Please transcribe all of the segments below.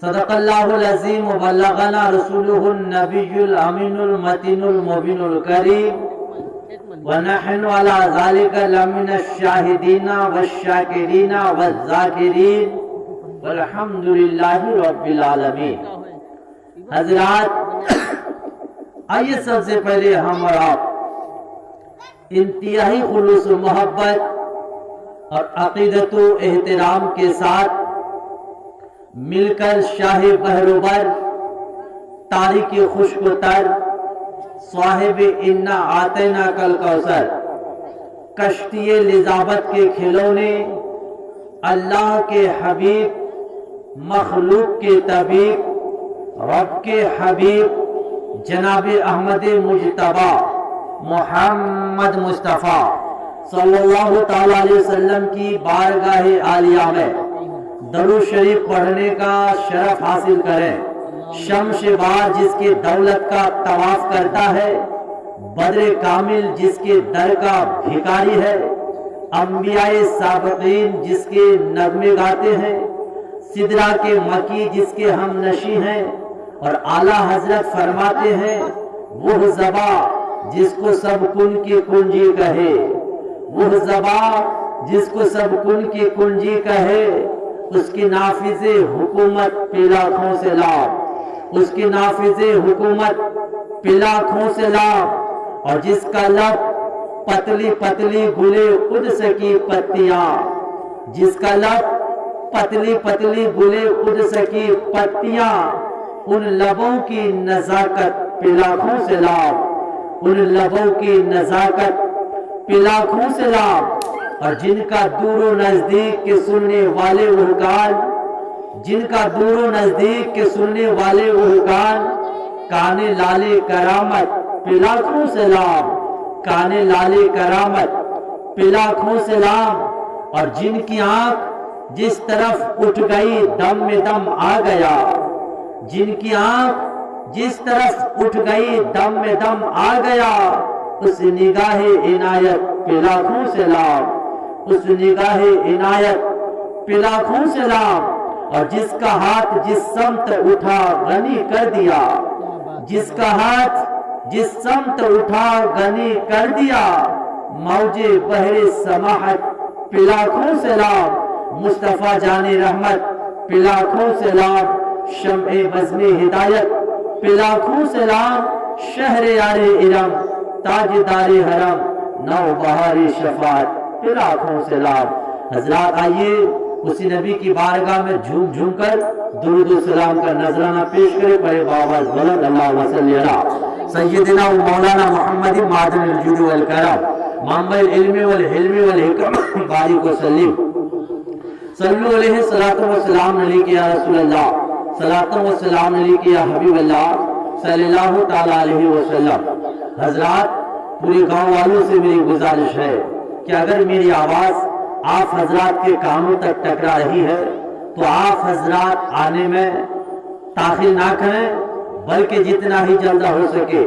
صدق اللہ العظیم وبلغنا رسوله النبی الامین المتین المبین الکریم ونحن على ذلك لمن الشاہدین والشاکرین والذاکرین والحمد للہ رب العالمین۔ حضرات، آئیے سب سے پہلے ہم اور آپ انتہائی خلوص و محبت اور عقیدت و احترام کے ساتھ مل کر شاہ بحروبر، تاریک خشک و تر، صاحب انا آتینا کل کوثر، کشتی لذابت کے کھلونے، اللہ کے حبیب، مخلوق کے طبیب، رب کے حبیب جناب احمد مجتبی محمد مصطفیٰ صلی اللہ تعالی علیہ وسلم کی بارگاہ عالیہ میں درود شریف پڑھنے کا شرف حاصل کریں۔ شمس بار جس کے دولت کا طواف کرتا ہے، بدر کامل جس کے در کا بھکاری ہے، انبیاء سابقین جس کے نغمے گاتے ہیں، سدرہ کے مکی جس کے ہم نشیں ہیں، اور اعلیٰ حضرت فرماتے ہیں وہ زباں جس کو سب کن کی کنجی کہے، وہ زباں جس کو سب کن کی کنجی کہے، اس کی نافذ حکومت پہ لاکھوں سے لاب، اس کی نافذ حکومت پہ لاکھوں سے لاب، اور جس کا لب پتلی پتلی گلے قدس کی پتیاں، جس کا لب پتلی پتلی گلے قدس کی پتیاں، ان لبوں کی نزاکت پہ لاکھوں سے لاب، ان لبوں کی نزاکت پہ لاکھوں سے لاب، اور جن کا دور و نزدیک کے سننے والے احکام، جن کا دور و نزدیک کے سننے والے احکام، کانے لالے کرامت پہ لاکھوں سے لاب، کانے لالے کرامت پہ لاکھوں سے لاب، اور جن کی آنکھ جس طرف اٹھ گئی دم میں دم آ گیا، جن کی آنکھ جس طرف اٹھ گئی دم میں دم آ گیا، اس نگاہ عنایت پہ لاکھوں سے لاب، اس نگاہ عنایت پہ لاکھوں سے لاب، اور جس کا ہاتھ جس سمت اٹھا غنی کر دیا، جس کا ہاتھ جس سمت اٹھا غنی کر دیا، موج بحر سماحت پہ لاکھوں سے لاب، مصطفیٰ جان رحمت پہ لاکھوں سے لاب، شمع بزم ہدایت پہ لاکھوں سے لاب، شہر یار ارم تاجدار حرم نو بہار شفاعت پہ لاکھوں سے لاب۔ حضرات، آئیے اسی نبی کی بارگاہ میں جھوم جھوم کر درود و سلام کا نذرانہ پیش کرے۔ پڑھے بآواز بلند اللہم صلی علی سیدنا و مولانا محمد معدن الجود والکرم منبع العلم والحلم والحکم بارک وسلم صلو علیہ صلاۃ و سلام علیک یا رسول اللہ، صلاۃ و سلام علیک یا حبیب اللہ صلی اللہ تعالی علیہ وسلم۔ حضرات، پورے گاؤں والوں سے میری گزارش ہے کہ اگر میری آواز آپ حضرات کے کانوں تک ٹکرا رہی ہے تو آپ حضرات آنے میں تاخیر نہ کریں، بلکہ جتنا ہی جلد ہو سکے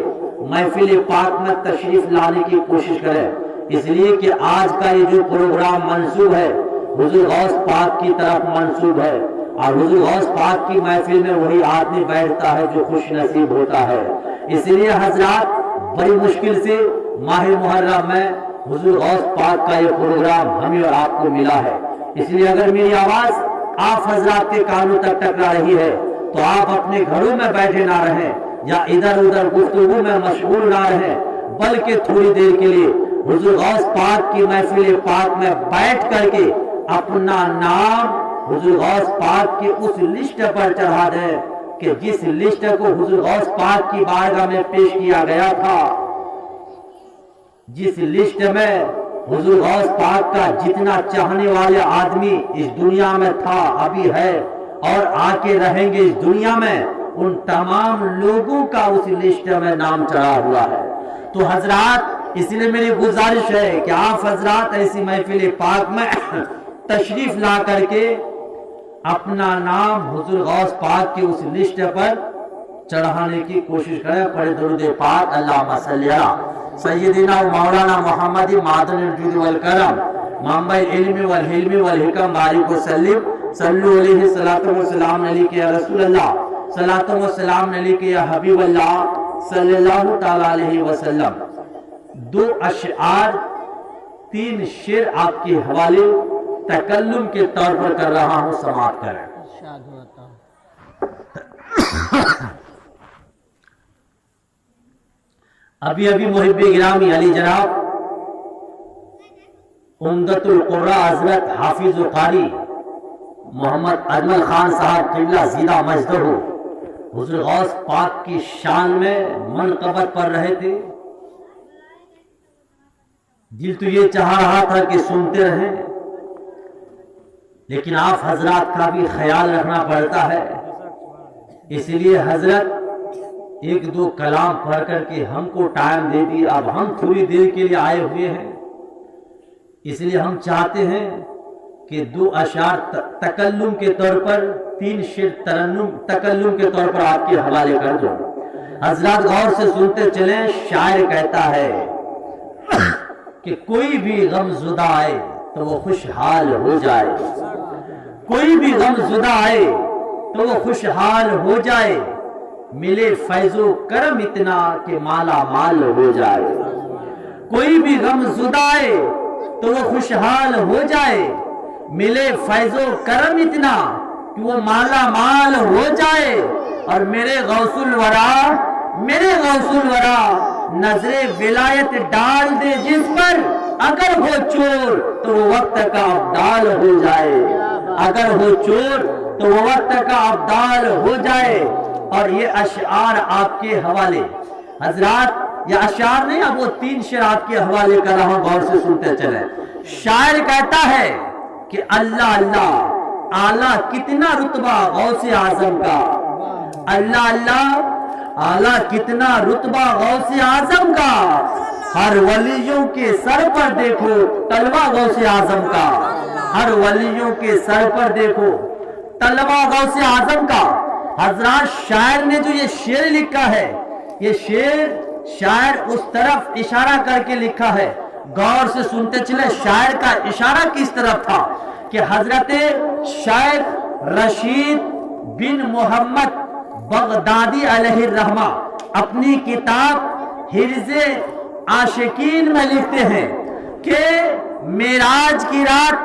محفل پاک میں تشریف لانے کی کوشش کریں، اس لیے کہ آج کا یہ جو پروگرام منسوب ہے حضور غوث پاک کی طرف منسوب ہے، اور حضور غوث پاک کی محفل میں وہی آدمی بیٹھتا ہے جو خوش نصیب ہوتا ہے۔ اس لیے حضرات، بڑی مشکل سے ماہ محرم میں حضور غوث پاک کا یہ پروگرام ہمیں اور آپ کو ملا ہے، اس لیے اگر میری آواز آپ حضرات کے کانوں تک ٹکرا رہی ہے تو آپ اپنے گھروں میں بیٹھے نہ رہیں یا ادھر ادھر گفتگو میں مشغول نہ رہیں، بلکہ تھوڑی دیر کے لیے حضور غوث پاک کی محفل پاک میں بیٹھ کر کے اپنا نام حضور غوث پاک کی اس لسٹ پر چڑھا دیں کہ جس لسٹ کو حضور غوث پاک کی بارگاہ میں پیش کیا گیا تھا، جس لسٹ میں حضور غوث پاک کا جتنا چاہنے والے آدمی اس دنیا میں تھا، ابھی ہے اور آکے رہیں گے اس دنیا میں، ان تمام لوگوں کا اس لسٹ میں نام چڑھا ہوا ہے۔ تو حضرات، اس لیے میری گزارش ہے کہ آپ حضرات ایسی محفل پاک میں تشریف لا کر کے اپنا نام حضور غوث پاک کی اس لسٹ پر چڑھانے کی کوشش کریں۔ پڑھے درود پاک اللہم صلی علی سیدنا و مولانا محمد معدن الجود والکرم منبع العلم والحلم والحکم بارک وسلم सल्लु अलैहि सलातो व सलाम अलैका या रसूल अल्लाह, सलातो व सलाम अलैका या हबीब अल्लाह सल्लल्लाहु तआला अलैहि वसल्लम। 2 अशआर 3 शेर आपके हवाले तकल्लुम के तौर पर कर रहा हूं, समाअत करें। अभी अभी मुहिब्बे गिरामी अली जनाब उम्दतुल कुर्रा हजरत हाफिज कारी मोहम्मद अजमल खान साहब किबला ज़ीदा मजदहू हुज़ूर गौस पाक की शान में मनक़बत पढ़ रहे थे। दिल तो ये चाह रहा था कि सुनते रहें, लेकिन आप हजरात का भी ख्याल रखना पड़ता है, इसलिए हजरत 1-2 कलाम पढ़ करके हमको टाइम दे दिए। अब हम थोड़ी देर के लिए आए हुए हैं, इसलिए हम चाहते हैं कि 2 अशार तकल्लुम के तौर पर, 3 शेर तरन्नुम तकल्लुम के तौर पर आपके हवाले कर दो। हजरात गौर से सुनते चलें। शायर कहता है कि कोई भी गमज़ुदा आए तो वो खुशहाल हो जाए, कोई भी गमज़ुदा आए तो वो खुशहाल हो जाए, मिले फैज़ो करम इतना कि माला माल हो जाए। कोई भी गमज़ुदा आए तो वो खुशहाल हो जाए, मिले फैज़ो करम इतना कि वो माला माल हो जाए। और मेरे गौसुल वरा नजरे विलायत डाल दे जिस पर, अगर हो चोर तो वो वक्त का अब्दाल हो जाए, अगर हो चोर तो वो वक्त का अब्दाल हो जाए। और ये अशआर आपके हवाले हजरात, ये अशआर नहीं, अब वो 3 शेर आपके हवाले कर रहा हूं, गौर से सुनते चले। शायर कहता है कि अल्लाह अल्लाह आला कितना रुतबा गौसे आजम का, अल्लाह अल्लाह आला कितना रुतबा गौसे आजम का, हर वलियों के सर पर देखो तलवा गौसे आजम का, हर वलियों के सर पर देखो तलवा गौसे आजम का। हजरात शायर ने जो ये शेर लिखा है, ये शेर शायर उस तरफ इशारा करके लिखा है, गौर से सुनते चले। शायर का इशारा किस तरफ था कि हजरत शायर रशीद बिन मोहम्मद बगदादी अलैहिर्रहमा अपनी किताब हिर्ज़े आशिकीन में लिखते हैं कि मेराज की रात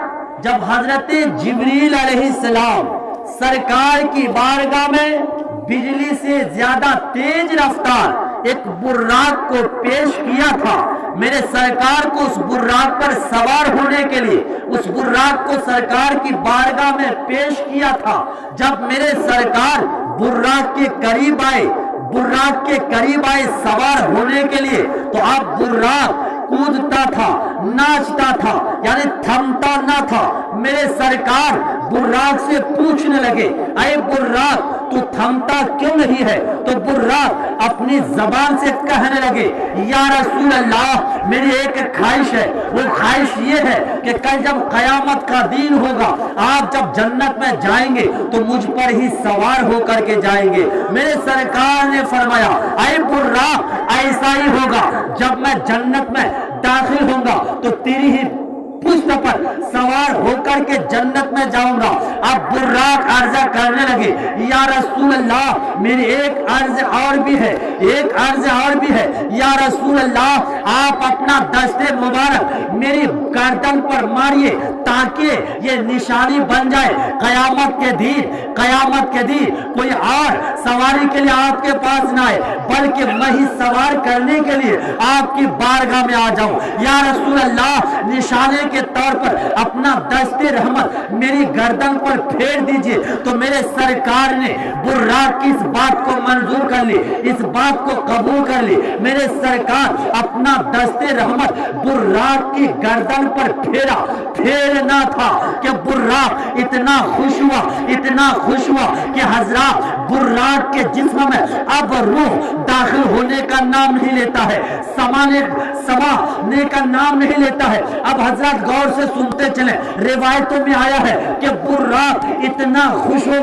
जब हजरत जिब्रील अलैहिस्सलाम सरकार की बारगाह में बिजली से ज्यादा तेज रफ्तार एक बुर्राक को पेश किया था, मेरे सरकार को उस बुर्राक पर सवार होने के लिए उस बुर्राक को सरकार की बारगाह में पेश किया था। जब मेरे सरकार बुर्राक के करीब आए, बुर्राक के करीब आए सवार होने के लिए, तो अब बुर्राक कूदता था, नाचता था, यानी थमता ना था। मेरे सरकार बुर्राक से पूछने लगे, अरे बुर्राक तू थमता क्यों नहीं है? तो बुर्राक अपनी जबान से कहने लगे, या रसूल अल्लाह मेरी एक ख्वाहिश है, वो ख्वाहिश ये है कि कल जब कयामत का दिन होगा, आप जब जन्नत में जाएंगे तो मुझ पर ही सवार होकर के जाएंगे। मेरे सरकार ने फरमाया, अरे बुर्राक ऐसा ही होगा, जब मैं जन्नत में दाखिल होऊंगा तो तेरी ही पुष्ट पर सवार होकर के जन्नत में जाऊंगा। अब बुर्राक अर्ज करने लगे, या रसूल अल्लाह मेरी एक अर्ज और भी है, एक अर्ज और भी है। या रसूल अल्लाह आप अपना दस्ते मुबारक मेरी गर्दन पर मारिए ताकि ये निशानी बन जाए कयामत के दिन कोई और सवारी के लिए आपके पास ना आए, बल्कि मैं ही सवार करने के लिए आपकी बारगाह में आ जाऊं। या रसूल अल्लाह निशाने के तौर पर अपना दस्ते रहमत मेरी गर्दन पर फेर दीजिए। तो मेरे सरकार ने बुर्राक की इस बात को मंजूर कर ली, इस बात को कबूल कर ली। मेरे सरकार अपना दस्ते रहमत बुर्राक की गर्दन पर फेरना था कि बुर्राक इतना खुश हुआ कि हजरात बुर्राक के जिस्म में अब रूह दाखिल होने का नाम नहीं लेता है, समाने का नाम नहीं लेता है। अब हजरत गौर से सुनते चले, रिवायतों में आया है कि बुर्राक इतना खुश हो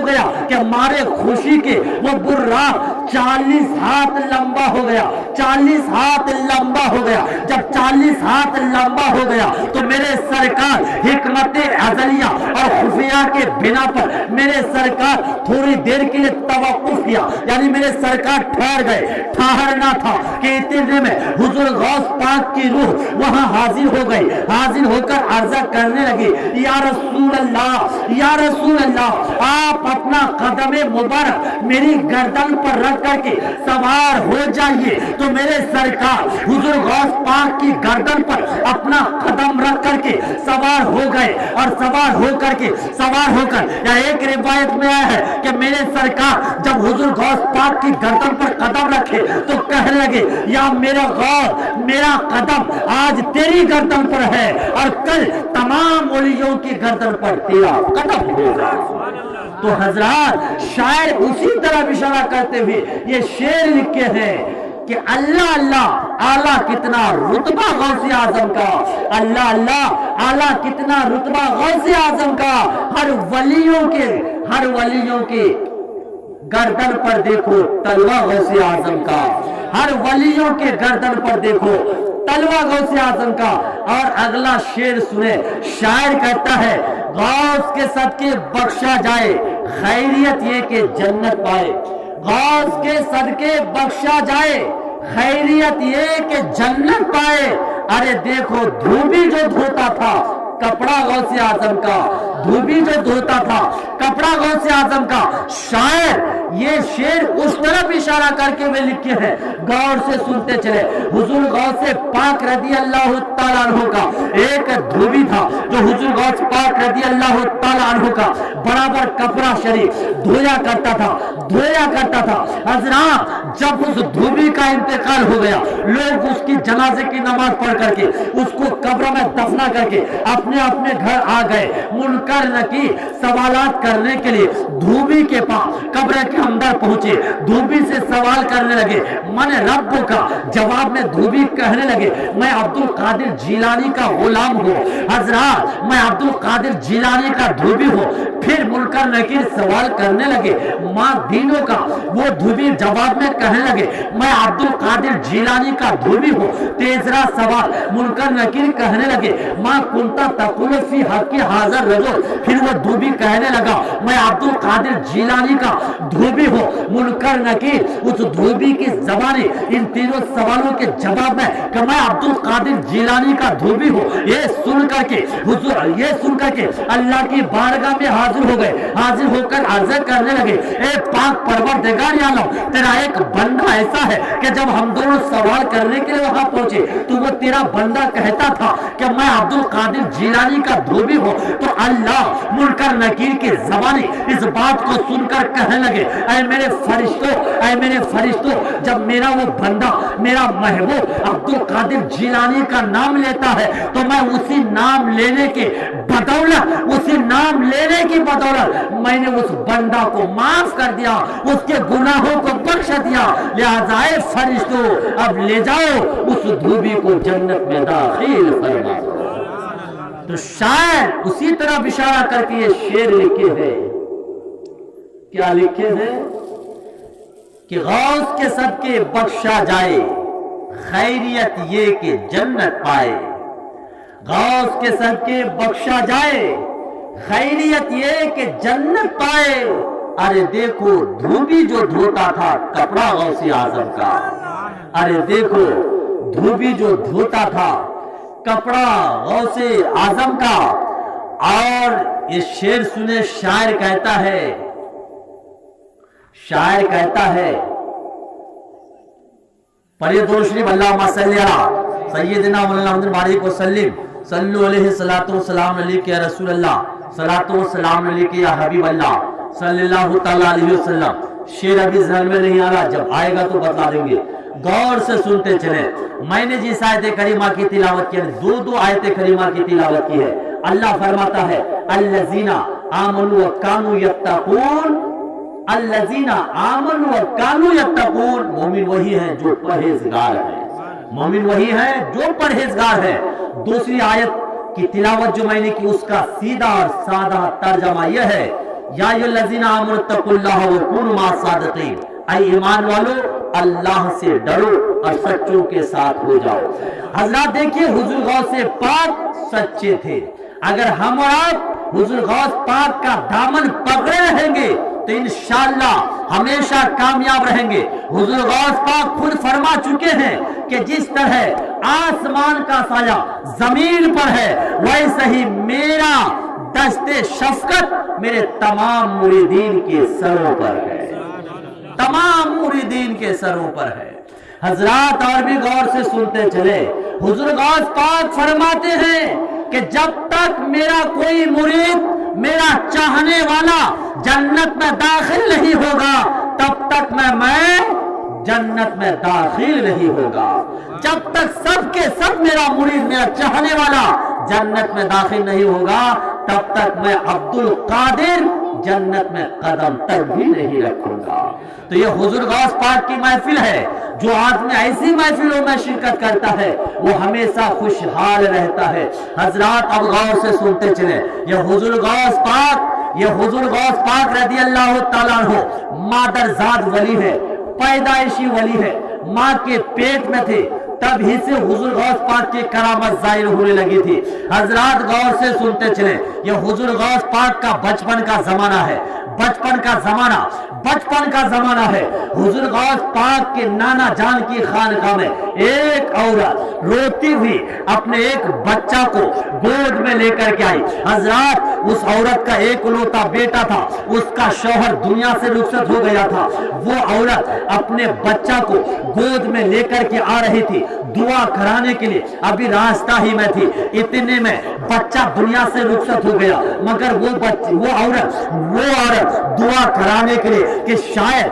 गया कि मारे खुशी के वो बुर्राक 40 ہاتھ لمبا ہو گیا، 40 ہاتھ لمبا ہو گیا۔ جب 40 ہاتھ لمبا ہو گیا تو میرے سرکار حکمت ازلیہ اور خفیہ کے بنا پر میرے سرکار تھوڑی دیر کے لیے توقف کیا، یعنی میرے سرکار ٹھہر گئے۔ ٹھہرنا تھا کہ اتنے میں حضور غوث پاک کی روح وہاں حاضر ہو گئی، حاضر ہو کر عرضہ کرنے لگی، یا رسول اللہ، یا رسول اللہ، آپ اپنا قدم مبارک میری گردن پر رکھ کر کے سوار ہو جائیے۔ تو میرے سرکار حضور غوث پاک کی گردن پر اپنا قدم رکھ کر کے سوار ہو گئے، اور سوار ہو کر یا ایک روایت میں آیا ہے کہ میرے سرکار جب حضور غوث پاک کی گردن پر قدم رکھے تو کہنے لگے، یا میرا غوث، میرا قدم آج تیری گردن پر ہے اور کل تمام ولیوں کی گردن پر تیرا قدم ہوگا۔ تو حضرات شاعر اسی طرح اشارہ کرتے ہوئے یہ شعر لکھے ہیں کہ اللہ اللہ اعلیٰ کتنا رتبہ غوث اعظم کا، اللہ اللہ اعلیٰ کتنا رتبہ غوث اعظم کا۔ ہر ولیوں کے گردن پر دیکھو تلوہ غوث اعظم کا، ہر ولیوں کے گردن پر دیکھو تلوہ غوث اعظم کا۔ اور اگلا شعر سنے، شاعر کہتا ہے، غوث کے صدقے بخشا جائے، خیریت یہ کہ جنت پائے۔ غوث کے صدقے بخشا جائے، خیریت یہ کہ جنت پائے۔ ارے دیکھو دھوبی جو دھوتا تھا کپڑا غوث اعظم کا، دھوبی جو دھوتا تھا کپڑا غوث اعظم کا۔ شاعر یہ شعر اس طرف اشارہ کر کے وہ لکھے ہیں، غور سے سنتے چلے۔ حضور غوث پاک رضی اللہ تعالیٰ عنہ کا ایک دھوبی تھا جو حضور غوث پاک رضی اللہ تعالیٰ عنہ کا برابر کپڑا شریف دھویا کرتا تھا۔ حضرات جب اس دھوبی کا انتقال ہو گیا، لوگ اس کی جنازے کی نماز پڑھ کر کے اس کو قبر میں دفنا کر کے اپنے اپنے گھر آ گئے۔ منکر نکیر سوالات کرنے کے لیے دھوبی کے پاس قبر کے اندر پہنچے، دھوبی سے سوال کرنے لگے، من رب کا؟ جواب میں دھوبی کہنے لگے، میں عبد القادر جیلانی کا غلام ہوں۔ حضرات میں عبد القادر جیلانی کا دھوبی ہوں۔ پھر منکر نکیر سوال کرنے لگے، ماں دینوں کا؟ وہ دھوبی جواب میں کہنے لگے، میں عبد القادر جیلانی کا دھوبی ہوں۔ تیسرا سوال منکر نکیر کہنے لگے، ماں کنتا تقول فی حق حاضر رجل؟ پھر وہ دھوبی کہنے لگا، میں عبد القادر جیلانی کا دھوبی ہوں۔ منکر نکیر اس دھوبی کی زبانی ان تینوں سوالوں کے جواب میں کہ میں عبد القادر جیلانی کا دھوبی ہوں، یہ سن کر کے اللہ کی بارگاہ میں حاضر ہو گئے۔ حاضر ہو کر عرض کرنے لگے، اے پاک پروردگار عالم، تیرا ایک بندہ ایسا ہے کہ جب ہم دونوں سوال کرنے کے لیے وہاں پہنچے تو وہ تیرا بندہ کہتا تھا کہ میں عبد القادر جیلانی کا دھوبی ہوں۔ تو اللہ منکر نکیر کی زبانی اس بات کو سن کر کہنے لگے، اے میرے فرشتوں، جب میرا وہ بندہ، میرا محبوب عبد القادر جیلانی کا نام لیتا ہے تو میں اسی نام لینے کی بدولت میں نے اس بندہ کو معاف کر دیا، اس کے گناہوں کو بخش دیا۔ لہذا اے فرشتوں اب لے جاؤ اس دھوبی کو جنت میں داخل فرما دو۔ تو شاعر اسی طرح اشارہ کر کے یہ شعر لکھے ہیں، کیا لکھے ہیں کہ غوث کے صدقے بخشا جائے، خیریت یہ کہ جنت پائے۔ غوث کے صدقے بخشا جائے، خیریت یہ کہ جنت پائے۔ ارے دیکھو دھوبی جو دھوتا تھا کپڑا غوث اعظم کا، ارے دیکھو دھوبی جو دھوتا تھا کپڑا غوث اعظم کا۔ اور یہ شعر سنے، شاعر کہتا ہے پڑھیے درود شریف، اللہم صلی علی سیدنا مولانا محمد بارک وسلم، صلو علیہ الصلوۃ والسلام علیک یا رسول اللہ، صلوۃ والسلام علیک یا حبیب اللہ صلی اللہ تعالی علیہ وسلم۔ شعر ابھی ذہن میں نہیں آ رہا، جب آئے گا تو بتا دیں گے، غور سے سنتے چلیں۔ میں نے جس آیت کریمہ کی تلاوت کی ہے، دو آیت کریمہ کی تلاوت کی ہے۔ اللہ فرماتا ہے، الذین آمنوا وکانوا یتقون، الذین آمنوا وکانوا یتقون، مومن وہی ہیں جو پرہیزگار ہیں، مومن وہی ہیں جو پرہیزگار ہیں۔ دوسری آیت کی تلاوت جو میں نے کی اس کا سیدھا اور سادہ ترجمہ یہ ہے، یا ایھا الذین آمنوا اتقوا اللہ وکونوا مع الصادقین، ऐ ईमान वालों, अल्लाह से डरो और सच्चों के साथ हो जाओ। हजरत देखिए, हुजूर गौसे पाक सच्चे थे। अगर हम और आप हुजूर गौस पाक का दामन पकड़े रहेंगे तो इंशाअल्लाह हमेशा कामयाब रहेंगे। हुजूर गौस पाक खुद फरमा चुके हैं कि जिस तरह आसमान का साया जमीन पर है, वैसे ही मेरा दस्ते शफकत मेरे तमाम मुरीदीन के सरों पर है, तमाम मुरीदीन के सरों पर है। हजरात और भी गौर से सुनते चले, हुजूर गौस पाक फरमाते हैं कि जब तक मेरा कोई मुरीद, मेरा चाहने वाला जन्नत में दाखिल नहीं होगा, तब तक मैं जन्नत में दाखिल नहीं होगा। जब तक सबके सब मेरा मुरीद, मेरा चाहने वाला जन्नत में दाखिल नहीं होगा, तब तक मैं अब्दुल कादिर जन्नत में कदम तक भी नहीं रखूंगा। तो ये हुजूर गौस पाक की महफिल है। जो आदमी ऐसी महफिलों में शिरकत करता है वो हमेशा खुशहाल रहता है। हजरात अब गौर से सुनते चले, ये हुजूर गौस पाक रज़ी अल्लाह ताला अन्हु मादरजाद वली है, पैदाइशी वली है। माँ के पेट में थे तब ही से हुजूर गौस पाक की करामत जाहिर होने लगी थी। हजरात गौर से सुनते चले, ये हुजूर गौस पाक का बचपन का जमाना है, बचपन का जमाना है। हुजूर गौस पाक के नाना जान की खानकाह में एक औरत रोती हुई अपने एक बच्चा को गोद में लेकर के आई। हजरात उस औरत का एक लौता बेटा था, उसका शौहर दुनिया से रुखसत हो गया था। वो औरत अपने बच्चा को गोद में लेकर के आ रही थी दुआ कराने के लिए, अभी रास्ता ही में थी, इतने में बच्चा दुनिया से रुखसत हो गया। मगर वो औरत दुआ कराने के लिए कि शायद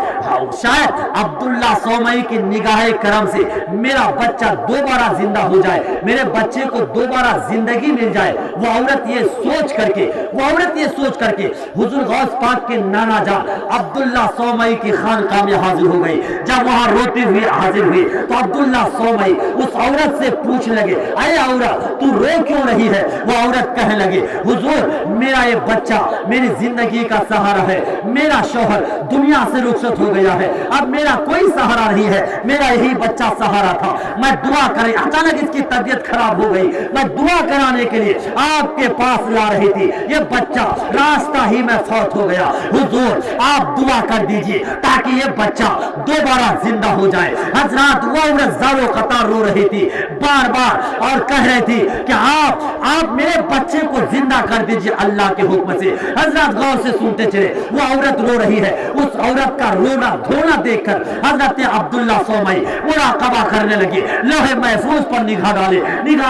अब्दुल्ला सौमई की निगाहे करम से मेरा बच्चा दोबारा जिंदा हो जाए, मेरे बच्चे को दोबारा जिंदगी मिल जाए। वो औरत ये सोच करके हुजूर गौस पाक के नाना जान अब्दुल्ला सौमई की खानकाह में हाजिर हो गई। जब वहां रोती हुई हाजिर हुई तो अब्दुल्ला सौमई उस औरत से पूछने लगे, अरे औरत तू रो क्यों रही है? वो औरत कहने लगी, हुजूर मेरा ये बच्चा मेरी जिंदगी का सहारा है, मेरा शौहर दुनिया से रुखसत हो गया है, अब मेरा कोई सहारा नहीं है, मेरा यही बच्चा सहारा था। मैं दुआ करें, अचानक इसकी तबीयत खराब हो गई, मैं दुआ कराने के लिए आपके पास ला रही थी, ये बच्चा रास्ता ही में फौत हो गया। हुजूर आप दुआ कर दीजिए ताकि ये बच्चा दोबारा जिंदा हो जाए। हजरात वो औरत ज़ारो कतार रो रही थी बार बार और कह रही थी कि आप मेरे बच्चे को जिंदा कर दीजिए अल्लाह के हुक्म से। हजरत गौर से सुनते चले, वो औरत रो रही है। उस औरत का रोना धोना देखकर हजरत अब्दुल्ला सौमई मुराकबा करने लगे, लोहे महफूज पर निगाह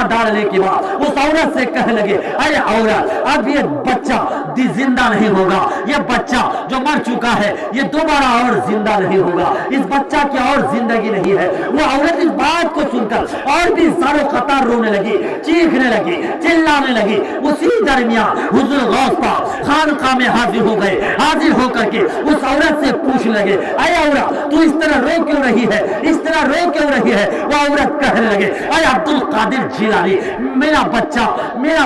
डालने के बाद उस औरत से कहने लगे, अरे औरत अब ये बच्चा जिंदा नहीं होगा, ये बच्चा जो मर चुका है ये दोबारा और जिंदा नहीं होगा, इस बच्चा की और जिंदगी नहीं है। वो औरत इस बात को सुनकर और भी ज़ारो कतार रोने लगी, चीखने लगी, चिल्लाने लगी। उसी दरमियान हुजूर गौस पाक खानकाह में हाजिर हो गए। हाजिर होकर के उस औरत से पूछने लगे, अरे औरत तू इस तरह रो क्यों रही है, इस तरह रो क्यों रही है? वो औरत कहने लगे, अरे अब्दुल कादिर जिलानी मेरा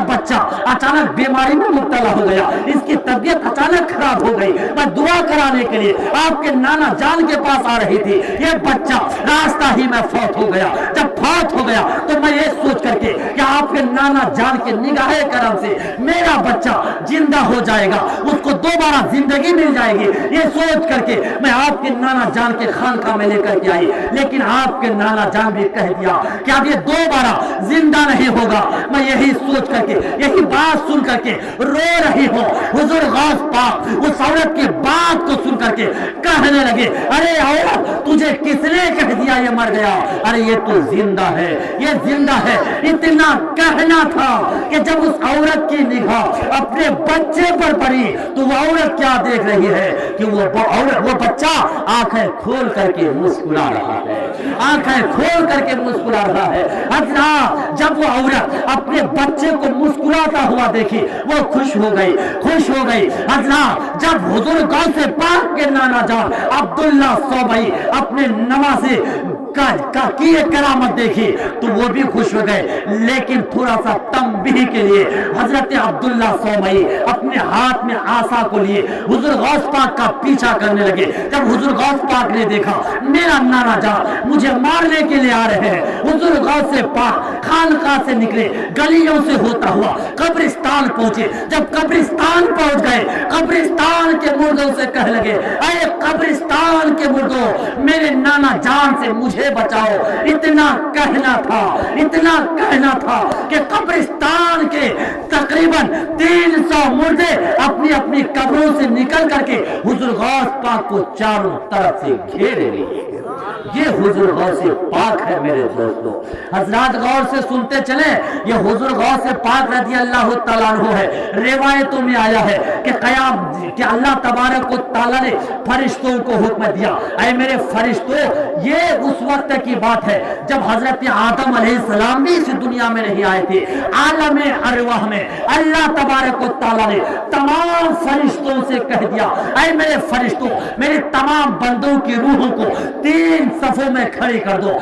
बच्चा अचानक बीमारी में मुब्तला हो गया, इसकी तबीयत अचानक खराब हो गई, मैं दुआ कराने के लिए आपके नाना जान के पास आ रही थी, ये बच्चा रास्ता ही में फौत हो गया। जब फौत हो गया तो मैं ये सोच करके कि आपके नाना जान के निगाहे करम से मेरा बच्चा जिंदा हो जाएगा, उसको दोबारा जिंदगी मिल जाएगी, ये सोच करके मैं आपके नाना जान के खानकाह में लेकर के आई। लेकिन आपके नाना जान भी कह दिया कि अब ये दोबारा जिंदा नहीं होगा। मैं यही सोच करके, यही बात सुन करके रो रही हूँ। हुजूर गौस पाक उस औरत की बात को सुन करके कहने लगे, अरे औरत तुझे किसने कह दिया ये मर गया? अरे ये तो जिंदा है, ये जिंदा है। इतना कहना था कि जब उस औरत की निगाह अपने बच्चे पर पड़ी तो वो औरत क्या देख रही है कि वो बच्चा आंखें खोल करके मुस्कुरा रहा है, आंखें खोल करके मुस्कुरा रहा है। हजरात जब वो औरत अपने बच्चे को मुस्कुराता हुआ देखी वो खुश हो गई। हजरात जब हुजूर गौसे पाक के नाना जान अब्दुल्ला सौमई अपने नमाज़े की ये करामत देखी तो वो भी खुश हो गए। लेकिन थोड़ा सा तंबीह के लिए हजरत अब्दुल्ला सौमई अपने हाथ में आसा को लिए हुजूर गौस पाक का पीछा करने लगे। जब हुजूर गौस पाक ने देखा मेरा नाना जान मुझे मारने के लिए आ रहे हैं, हुजूर गौस से पाक खानका से निकले, गलियों से होता हुआ कब्रिस्तान पहुंचे। जब कब्रिस्तान पहुंच गए, कब्रिस्तान के मुर्दों से कह लगे, अरे कब्रिस्तान के मुर्दों मेरे नाना जान से मुझे बचाओ। इतना कहना था कि कब्रिस्तान के तकरीबन 300 मुर्दे अपनी अपनी कब्रों से निकल करके हुजूर गौस पाक को चारों तरफ से घेरे लिए। ये हुजूर गौस पाक है मेरे दोस्तों। हजरात गौर से सुनते चले, ये हुजूर गौस पाक रज़ी अल्लाह तआला अन्हु है। रिवायतों में आया है कि कि अल्लाह तबारक व तआला ने फरिश्तों को हुक्म दिया, ऐ मेरे फरिश्तों, ये उस वक्त की बात है जब हजरत आदम अलैहिस्सलाम भी इस दुनिया में नहीं आए थे। आलम अरवाह में अल्लाह तबारक व तआला ने तमाम फरिश्तों से कह दिया, ऐ मेरे फरिश्तों, मेरे तमाम बंदों की रूहों को 3 सफों में खड़ी कर दो।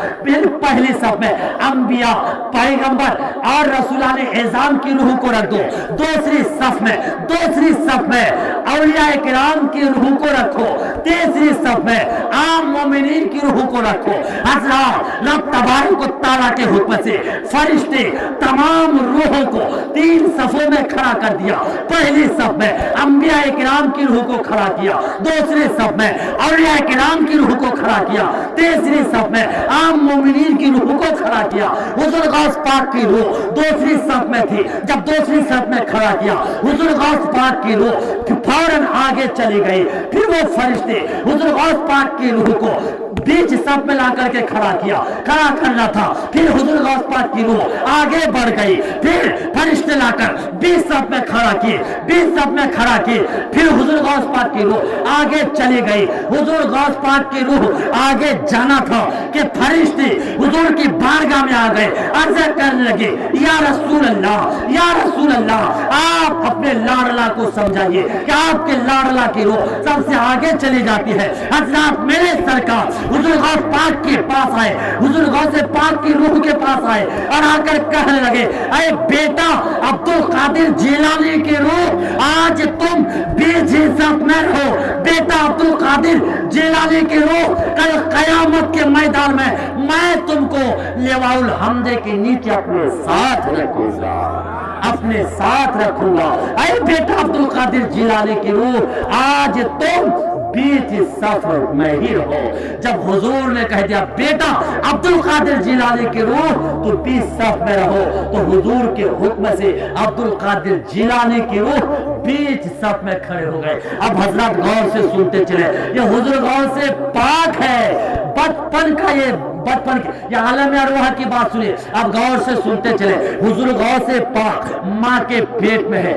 पहली सफ में अंबिया, पैगंबर और रसूलाने एज़ाम की रूह को रख दो। दूसरी सफ में औलिया किराम की रूह को रखो। तीसरी सफ में आम मोमिनीन की रूह को रखो। हज़रात रब तबारक व तआला के हुक्म से फरिश्ते तमाम रूहों को 3 सफों में खड़ा कर दिया। पहली सफ में अंबिया किराम की रूह को खड़ा किया, दूसरी सफ में औलिया किराम की रूह को खड़ा किया, तीसरी सफ में आम मोमिनीन की रूह को खड़ा किया। हुजूर गौस पाक की रूह दूसरी सफ में थी। जब दूसरी सफ में खड़ा किया हुजूर गौस पाक की रूह फौरन आगे चली गई। फिर वो फरिश्ते हुजूर गौस पाक की रूह को बीच सफ में ला करके खड़ा करना था। फिर हुजूर गौस पाक की रूह आगे बढ़ गई। फिर फरिश्ते लाकर 20 सफ में खड़ा किए, 20 सफ में खड़ा किए। फिर हुजूर गौस पाक की रूह आगे चली गई। हुजूर गौस पाक की रूह आगे जाना था कि फरिश्ते हुजूर की बारगाह में आ गए, अर्ज़ करने लगे, या रसूल अल्लाह, आप अपने लाडला को समझाइए कि आपके लाडला की रूह सबसे आगे चली जाती है। हज़रात मेरे सरकार हुजूर गौस पाक के पास आए, हुजूर गौस पाक की रूह के पास आए और आकर कहने लगे, अरे बेटा अब्दुल कादिर जिलानी की रूह, आज तुम बीच सफ में रहो। बेटा अब्दुल कादिर जिलानी की रूह, कल कयामत के मैदान में मैं तुमको लिवाउल हमदे के नीचे अपने साथ रखूंगा। अरे बेटा अब्दुल कादिर जिलानी की रूह, आज तुम बीच सफर में ही रहो। जब हुजूर ने कह दिया बेटा अब्दुल कादिर जिलानी की रूह तो बीच सफ में रहो, तो हुजूर के हुक्म से अब्दुल कादिर जिलानी की रूह बीच सफ में खड़े हो गए। अब हजरत गौर से सुनते चले, ये हुजूर गौर से पाक है। बचपन की आलम अरवाह की बात सुनिए। अब गौर से सुनते चले, हुजूर गौर से पाक माँ के पेट में है।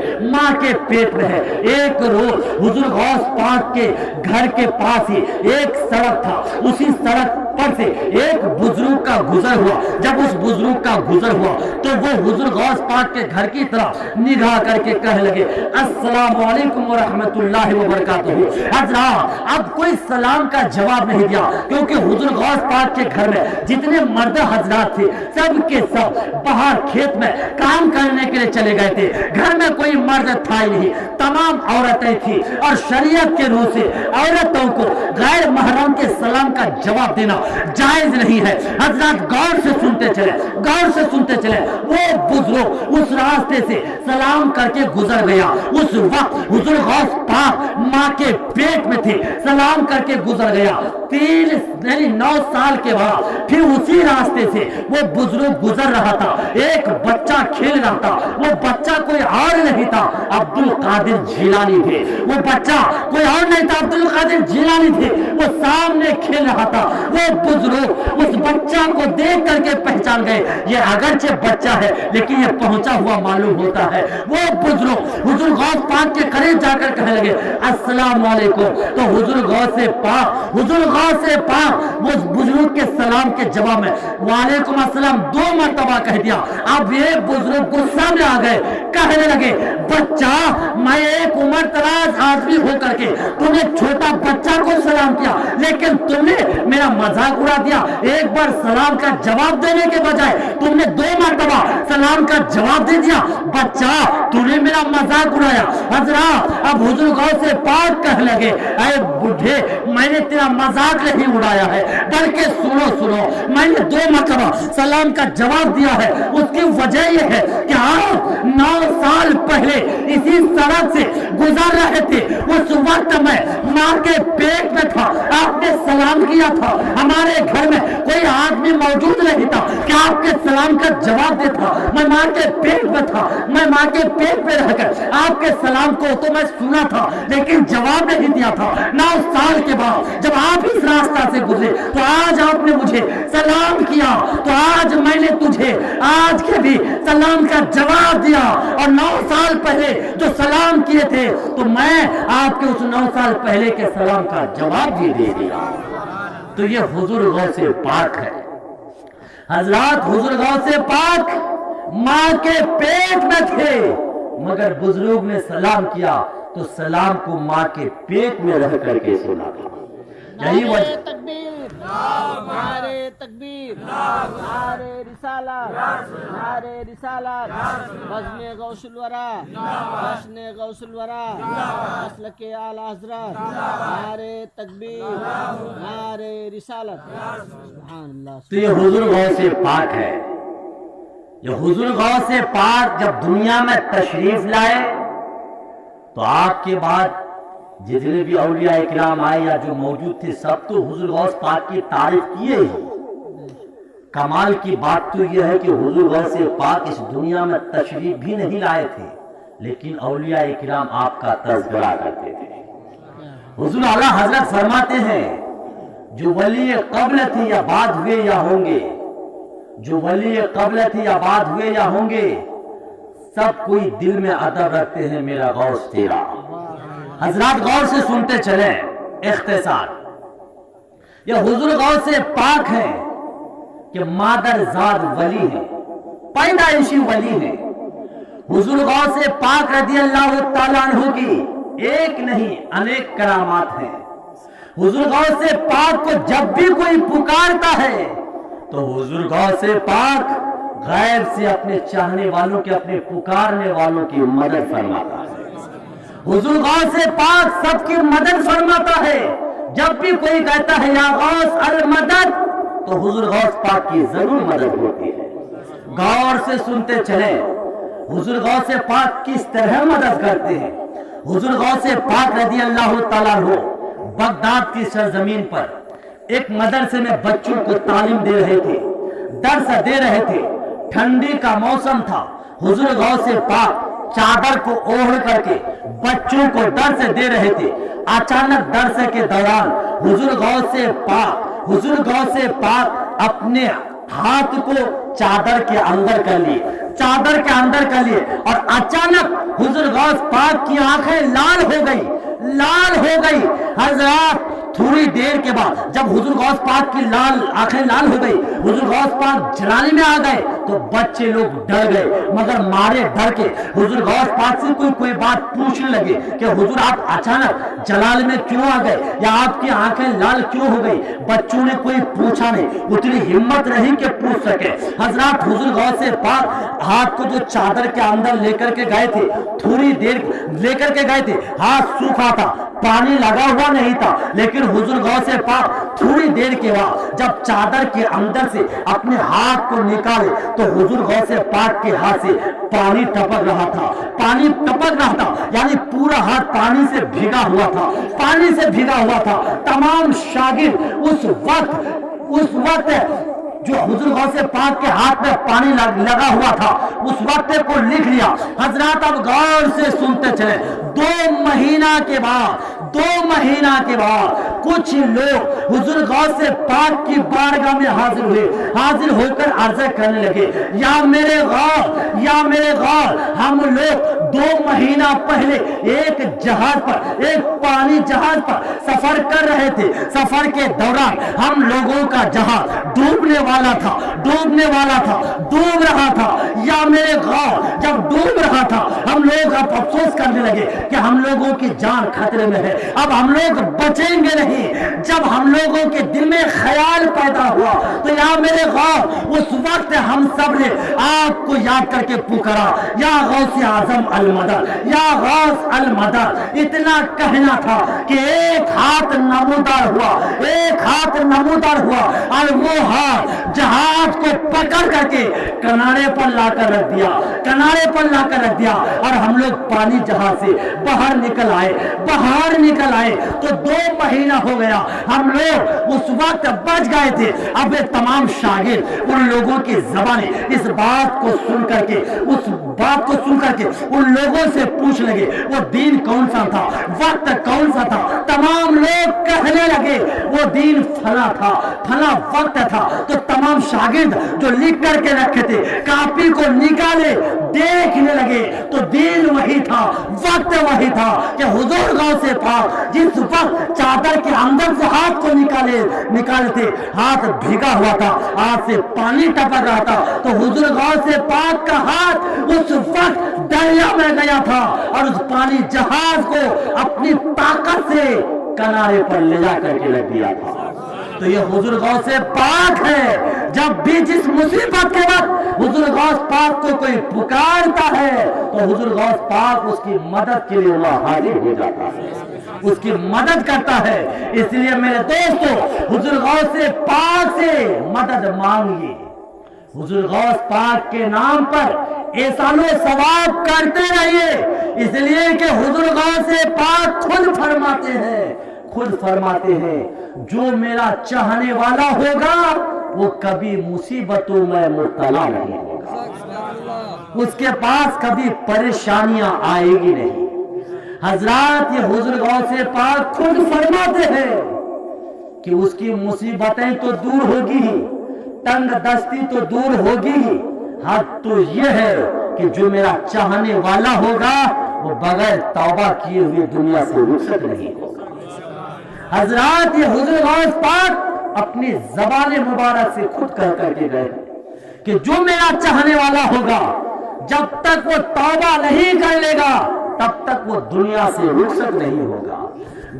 एक रोज हुजूर गौस पाक के घर के पास ही एक सड़क था, उसी सड़क पर से एक बुजुर्ग का गुजर हुआ। जब उस बुजुर्ग का गुजर हुआ तो वो हुजूर गौस पाक के घर की तरफ निगाह करके कहने लगे, अस्सलामु अलैकुम व रहमतुल्लाहि व बरकातहू। हज़रात अब कोई सलाम का जवाब नहीं दिया, क्योंकि हुजूर गौस पाक के घर में जितने मर्द हजरात थे सब के सब बाहर खेत में काम करने के लिए चले गए थे। घर में कोई मर्द था ही नहीं, तमाम औरतें थी और शरीयत के रूह से औरतों को गैर महरम के सलाम का जवाब देना जायज नहीं है। हजरत गौर से सुनते चले, वो बुजुर्ग उस रास्ते से सलाम करके गुजर गया। उस वक्त हुजूर गौस पाक माँ के पेट में थे, सलाम करके गुजर गया। 9 साल के बाद फिर उसी रास्ते से वो बुजुर्ग गुजर रहा था। एक बच्चा खेल रहा था, वो बच्चा कोई और नहीं था, अब्दुल कादिर जिलानी थे। वो बच्चा कोई और नहीं था, अब्दुल कादिर जिलानी थे। वो सामने खेल रहा था। वो बुजुर्ग उस बच्चा को देख करके पहचान गए, ये अगरचे बच्चा है लेकिन ये पहुंचा हुआ मालूम होता है। वो बुजुर्ग हुजूर गौस पाक के करीब जाकर कहने लगे, अस्सलाम वालेकुम। तो हुजूर गौस से पाक वो बुजुर्ग के सलाम के जवाब में वालेकुम अस्सलाम 2 मरतबा कह दिया। अब ये बुजुर्ग गुस्सा में आ गए, कहने लगे, बच्चा मैं एक उम्र दराज आदमी होकर के तुम्हें छोटा बच्चा को सलाम किया, लेकिन तुम ने मेरा मजाक उड़ा दिया। एक बार सलाम का जवाब देने के बजाय तुमने 2 मरतबा सलाम का जवाब दे दिया। बच्चा, तूने मेरा मजाक उड़ाया। हजरत अब हुजूर गौस पाक कहने लगे, अरे बुढ़े, मैंने तेरा मजाक नहीं उड़ाया है, बल्कि सुनो सुनो, मैंने 2 मरतबा सलाम का जवाब दिया है। उसकी वजह यह है कि आप 9 साल पहले इसी सड़क से गुजर रहे थे। उस वक्त मैं मां के पेट में था, आपने सलाम किया था। हमारे घर में कोई आदमी मौजूद नहीं था कि आपके सलाम का जवाब देता। मैं मां के पेट में था, मैं मां के पेट में रहकर आपके सलाम को तो मैं सुना था, लेकिन जवाब नहीं दिया था। 9 साल के बाद जब आप इस रास्ता से गुजरे तो आज आपने मुझे सलाम किया, तो आज मैंने तुझे आज के भी सलाम का जवाब दिया। और 9 साल पहले जो सलाम किए थे तो मैं आपके उस 9 साल पहले के सलाम का जवाब भी दे दिया। तो ये हुजूर गौसे पाक है। हजरत हुजूर गौसे पाक मां के पेट में थे, मगर बुजुर्ग ने सलाम किया तो सलाम को मां के पेट में रह करके सुना था। यही वजह तकबीर, नारे तकबीर, नारे रिसालत, नारे रिसालत, बज़्म गौसुल वरा, जश्न गौसुल वरा, मसलके आला हज़रत, नारे तकबीर, नारे रिसालत, सुभान अल्लाह। तो ये हुजूर गौसे पाक है। ये हुजूर गौसे पाक जब दुनिया में तशरीफ लाए तो आपके बाद जितने भी औलिया इकराम आए या जो मौजूद थे सब तो हुजूर गौस पाक की तारीफ किए ही। कमाल की बात तो यह है कि हुजूर गौसे पाक इस दुनिया में तशरीफ भी नहीं लाए थे, लेकिन औलिया इकराम आपका तज़किरा करते थे। हुजूर आला हजरत फरमाते हैं, जो वली क़ब्ल थे या बाद हुए या होंगे, जो वली क़ब्ल थे या बाद हुए या होंगे, सब कोई दिल में अदब रखते हैं मेरा गौस तेरा। हजरात गौर से सुनते चले, इख्तिसार ये हुजूर गौस से पाक है कि मादरजाद वली है, पैदाइशी वली है। हुजूर गौस से पाक रज़ी अल्लाह तआला अन्हु की एक नहीं अनेक करामात हैं। हुजूर गौस से पाक को जब भी कोई पुकारता है तो हुजूर गौस से पाक गैब से अपने चाहने वालों के, अपने पुकारने वालों की मदद फरमाता है। हुजूर गौस से पाक सबकी मदद फरमाता है। जब भी कोई कहता है या गौस अल मदद, तो हुजूर गौस पाक की जरूर मदद होती है। गौर से सुनते चले, हुजूर गौस से पाक किस तरह मदद करते हैं। हुजूर गौस से पाक रज़ी अल्लाह तआला अन्हु बगदाद की सरजमीन पर एक मदरसे में बच्चों को तालीम दे रहे थे, दर्स दे रहे थे। ठंडी का मौसम था। हुजूर गौस से पाक चादर को ओढ़ करके बच्चों को दर्स दे रहे थे। अचानक दर्स के दौरान हुजूर गौस से पाक अपने हाथ को चादर के अंदर कर लिए, चादर के अंदर कर लिए, और अचानक हुजूर गौस पाक की आंखें लाल हो गई। हजरत थोड़ी देर के बाद जब हुजूर गौस पाक की आंखें लाल हो गई, हुजूर गौस पाक जलाने में आ गए, तो बच्चे लोग डर गए। मगर मारे डर के हुजूर गौस पाक से कोई बात पूछने लगे कि हुजूर आप अचानक जलाल में क्यों आ गए, या आपकी आंखें लाल क्यों हो गई। बच्चों ने कोई पूछा नहीं, उतनी हिम्मत नहीं कि पूछ सके। हजरत हुजूर गौस से पाक हाथ को जो चादर के अंदर लेकर के गए थे, थोड़ी देर लेकर के गए थे, हाथ सूखा था, पानी लगा हुआ नहीं था, लेकिन हुजूर गौस से पाक थोड़ी देर के बाद जब चादर के अंदर से अपने हाथ को निकाले तो हुजूर गौस से पाक के हाथ से पानी टपक रहा था, यानी पूरा हाथ पानी से भीगा हुआ था। तमाम शागिर्द उस वक्त जो हुजूर गौस से पाक के हाथ में पानी लगा हुआ था, उस वक्त को लिख लिया। हजरत अब गौर से सुनते चले, 2 महीना के बाद कुछ लोग हुजूर गौस से पाक की बारगाह में हाजिर होकर अर्ज करने लगे, या मेरे गौर हम लोग 2 महीना पहले एक जहाज पर, एक पानी जहाज पर सफर कर रहे थे। सफर के दौरान हम लोगों का जहाज डूबने वाला था, डूब रहा था। या मेरे गांव जब डूब रहा था, हम लोग अब अफसोस करने लगे कि हम लोगों की जान खतरे में है, अब हम लोग बचेंगे नहीं। जब हम लोगों के दिल में ख्याल पैदा हुआ तो या मेरे गांव उस वक्त हम सब ने आपको याद करके पुकारा, या गौसे आजम अल मदद, या गौस अल मदद। इतना कहना था कि एक हाथ नमूदार हुआ, एक हाथ नमूदार हुआ, और वो हाथ जहाज को पकड़ करके किनारे पर लाकर रख दिया, किनारे पर लाकर रख दिया। और हम लोग पानी जहाज से बाहर निकल आए तो 2 महीना हो गया। हम लोग उस वक्त बच गए थे। अब ये तमाम शागिर्द उन लोगों की ज़बानी इस बात को सुन करके, उस बात को सुन करके उन लोगों से पूछ लगे वो दिन कौन सा था, वक्त कौन सा था। तमाम लोग कहने लगे वो दिन फला था, फला वक्त था। तो तमाम शागिर्द जो लिख करके रखे थे कापी को निकाले, देखने लगे तो दिन वही था, वक्त वही था कि हुजूर गांव से पाक जिस वक्त चादर के अंदर से हाथ को निकाले थे, हाथ भीगा हुआ था, हाथ से पानी टपक रहा था। तो हुजूर गांव से पाक का हाथ उस वक्त दरिया में गया था और उस पानी जहाज को अपनी ताकत से किनारे पर ले जा करके रख दिया था। तो ये हुजूर गौस पाक है। जब भी जिस मुसीबत के वक्त हुजूर गौस पाक को कोई पुकारता है तो हुजूर गौस पाक उसकी मदद के लिए वह हाजिर हो जाता है, उसकी मदद करता है। इसलिए मेरे दोस्तों, हुजूर गौस पाक से मदद मांगिए, हुजूर गौस पाक के नाम पर एहसानो सवाब करते रहिए। इसलिए कि हुजूर गौस पाक खुद फरमाते हैं जो मेरा चाहने वाला होगा वो कभी मुसीबतों में मुब्तला नहीं होगा, उसके पास कभी परेशानियां आएगी नहीं। हजरात, ये हुजूर गौस पाक खुद फरमाते हैं कि उसकी मुसीबतें तो दूर होगी ही, तंग दस्ती तो दूर होगी ही, हद तो यह है कि जो मेरा चाहने वाला होगा वो बगैर तौबा किए हुए दुनिया से रुखसत नहीं होगा। हजरात, ये हुजूर गौस पाक अपनी ज़बान मुबारक से खुद कह करके गए कि जो मेरा चाहने वाला होगा जब तक वो तौबा नहीं कर लेगा तब तक वो दुनिया से रुखसत नहीं होगा।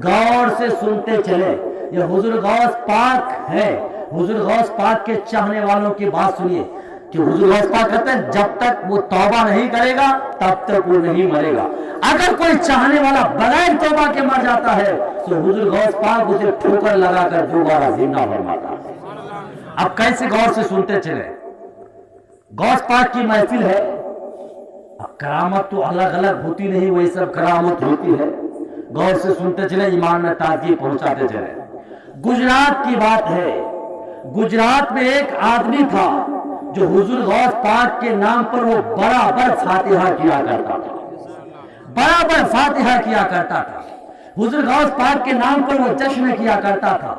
गौर से सुनते चले, ये हुजूर गौस पाक है। हुजूर गौस पाक के चाहने वालों की बात सुनिए कि हुजूर गौस पाक कहते हैं जब तक वो तौबा नहीं करेगा तब तक वो नहीं मरेगा। अगर कोई चाहने वाला बगैर तौबा के मर जाता है तो हुजूर गौस पाक उसे ठोकर लगाकर दोबारा जिंदा फरमाता है। अब कैसे गौर से सुनते चले, गौस पाक की महफिल है, करामत तो अलग अलग होती नहीं, वही सब करामत होती है। गौर से सुनते चले, ईमान में ताजगी पहुंचाते चले। गुजरात की बात है, गुजरात में एक आदमी था जो हुजूर गौस पाक के नाम पर वो बराबर फातिहा किया करता था, बराबर फातिहा किया करता था। हुजूर गौस पाक के नाम पर वो जश्न किया करता था,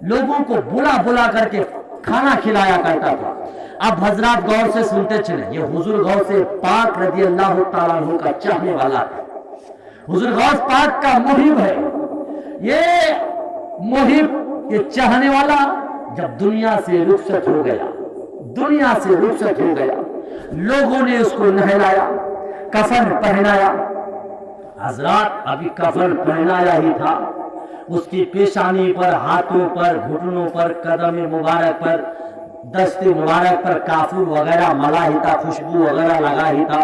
लोगों को बुला बुला करके खाना खिलाया करता था। अब हजरात गौर से सुनते चले, ये हुजूर गौस पाक रज़ी अल्लाह तआला अन्हु का चाहने वाला है, हुजूर गौस पाक का मुहिब है। ये मुहिब, ये चाहने वाला जब दुनिया से रुखसत हो गया, दुनिया से रुखसत हो गया, लोगों ने उसको नहलाया, कफन पहनाया। हजरात, अभी कफन पहनाया ही था, उसकी पेशानी पर, हाथों पर, घुटनों पर, कदम मुबारक पर, दस्ते मुबारक पर काफूर वगैरह मला ही था, खुशबू वगैरह लगा ही था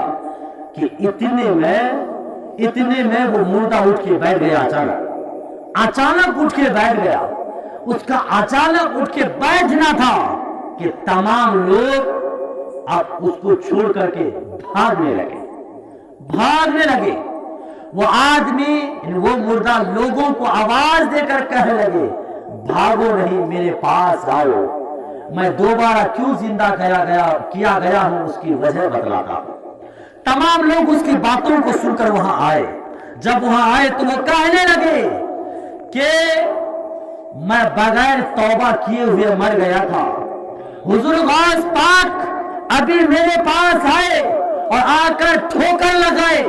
कि इतने में वो मुर्दा उठ के बैठ गया। अचानक उठ के बैठ गया। उसका अचानक उठ के बैठना था कि तमाम लोग अब उसको छोड़ करके भागने लगे। वो आदमी, वो मुर्दा लोगों को आवाज देकर कहने लगे, भागो नहीं, मेरे पास आओ, मैं दोबारा क्यों जिंदा किया गया हूं उसकी वजह बतलाता हूं। तमाम लोग उसकी बातों को सुनकर वहां आए। जब वहां आए तो वो कहने लगे कि मैं बगैर तौबा किए हुए मर गया था, हुजूर गौस पाक अभी मेरे पास आए और आकर ठोकर लगाए,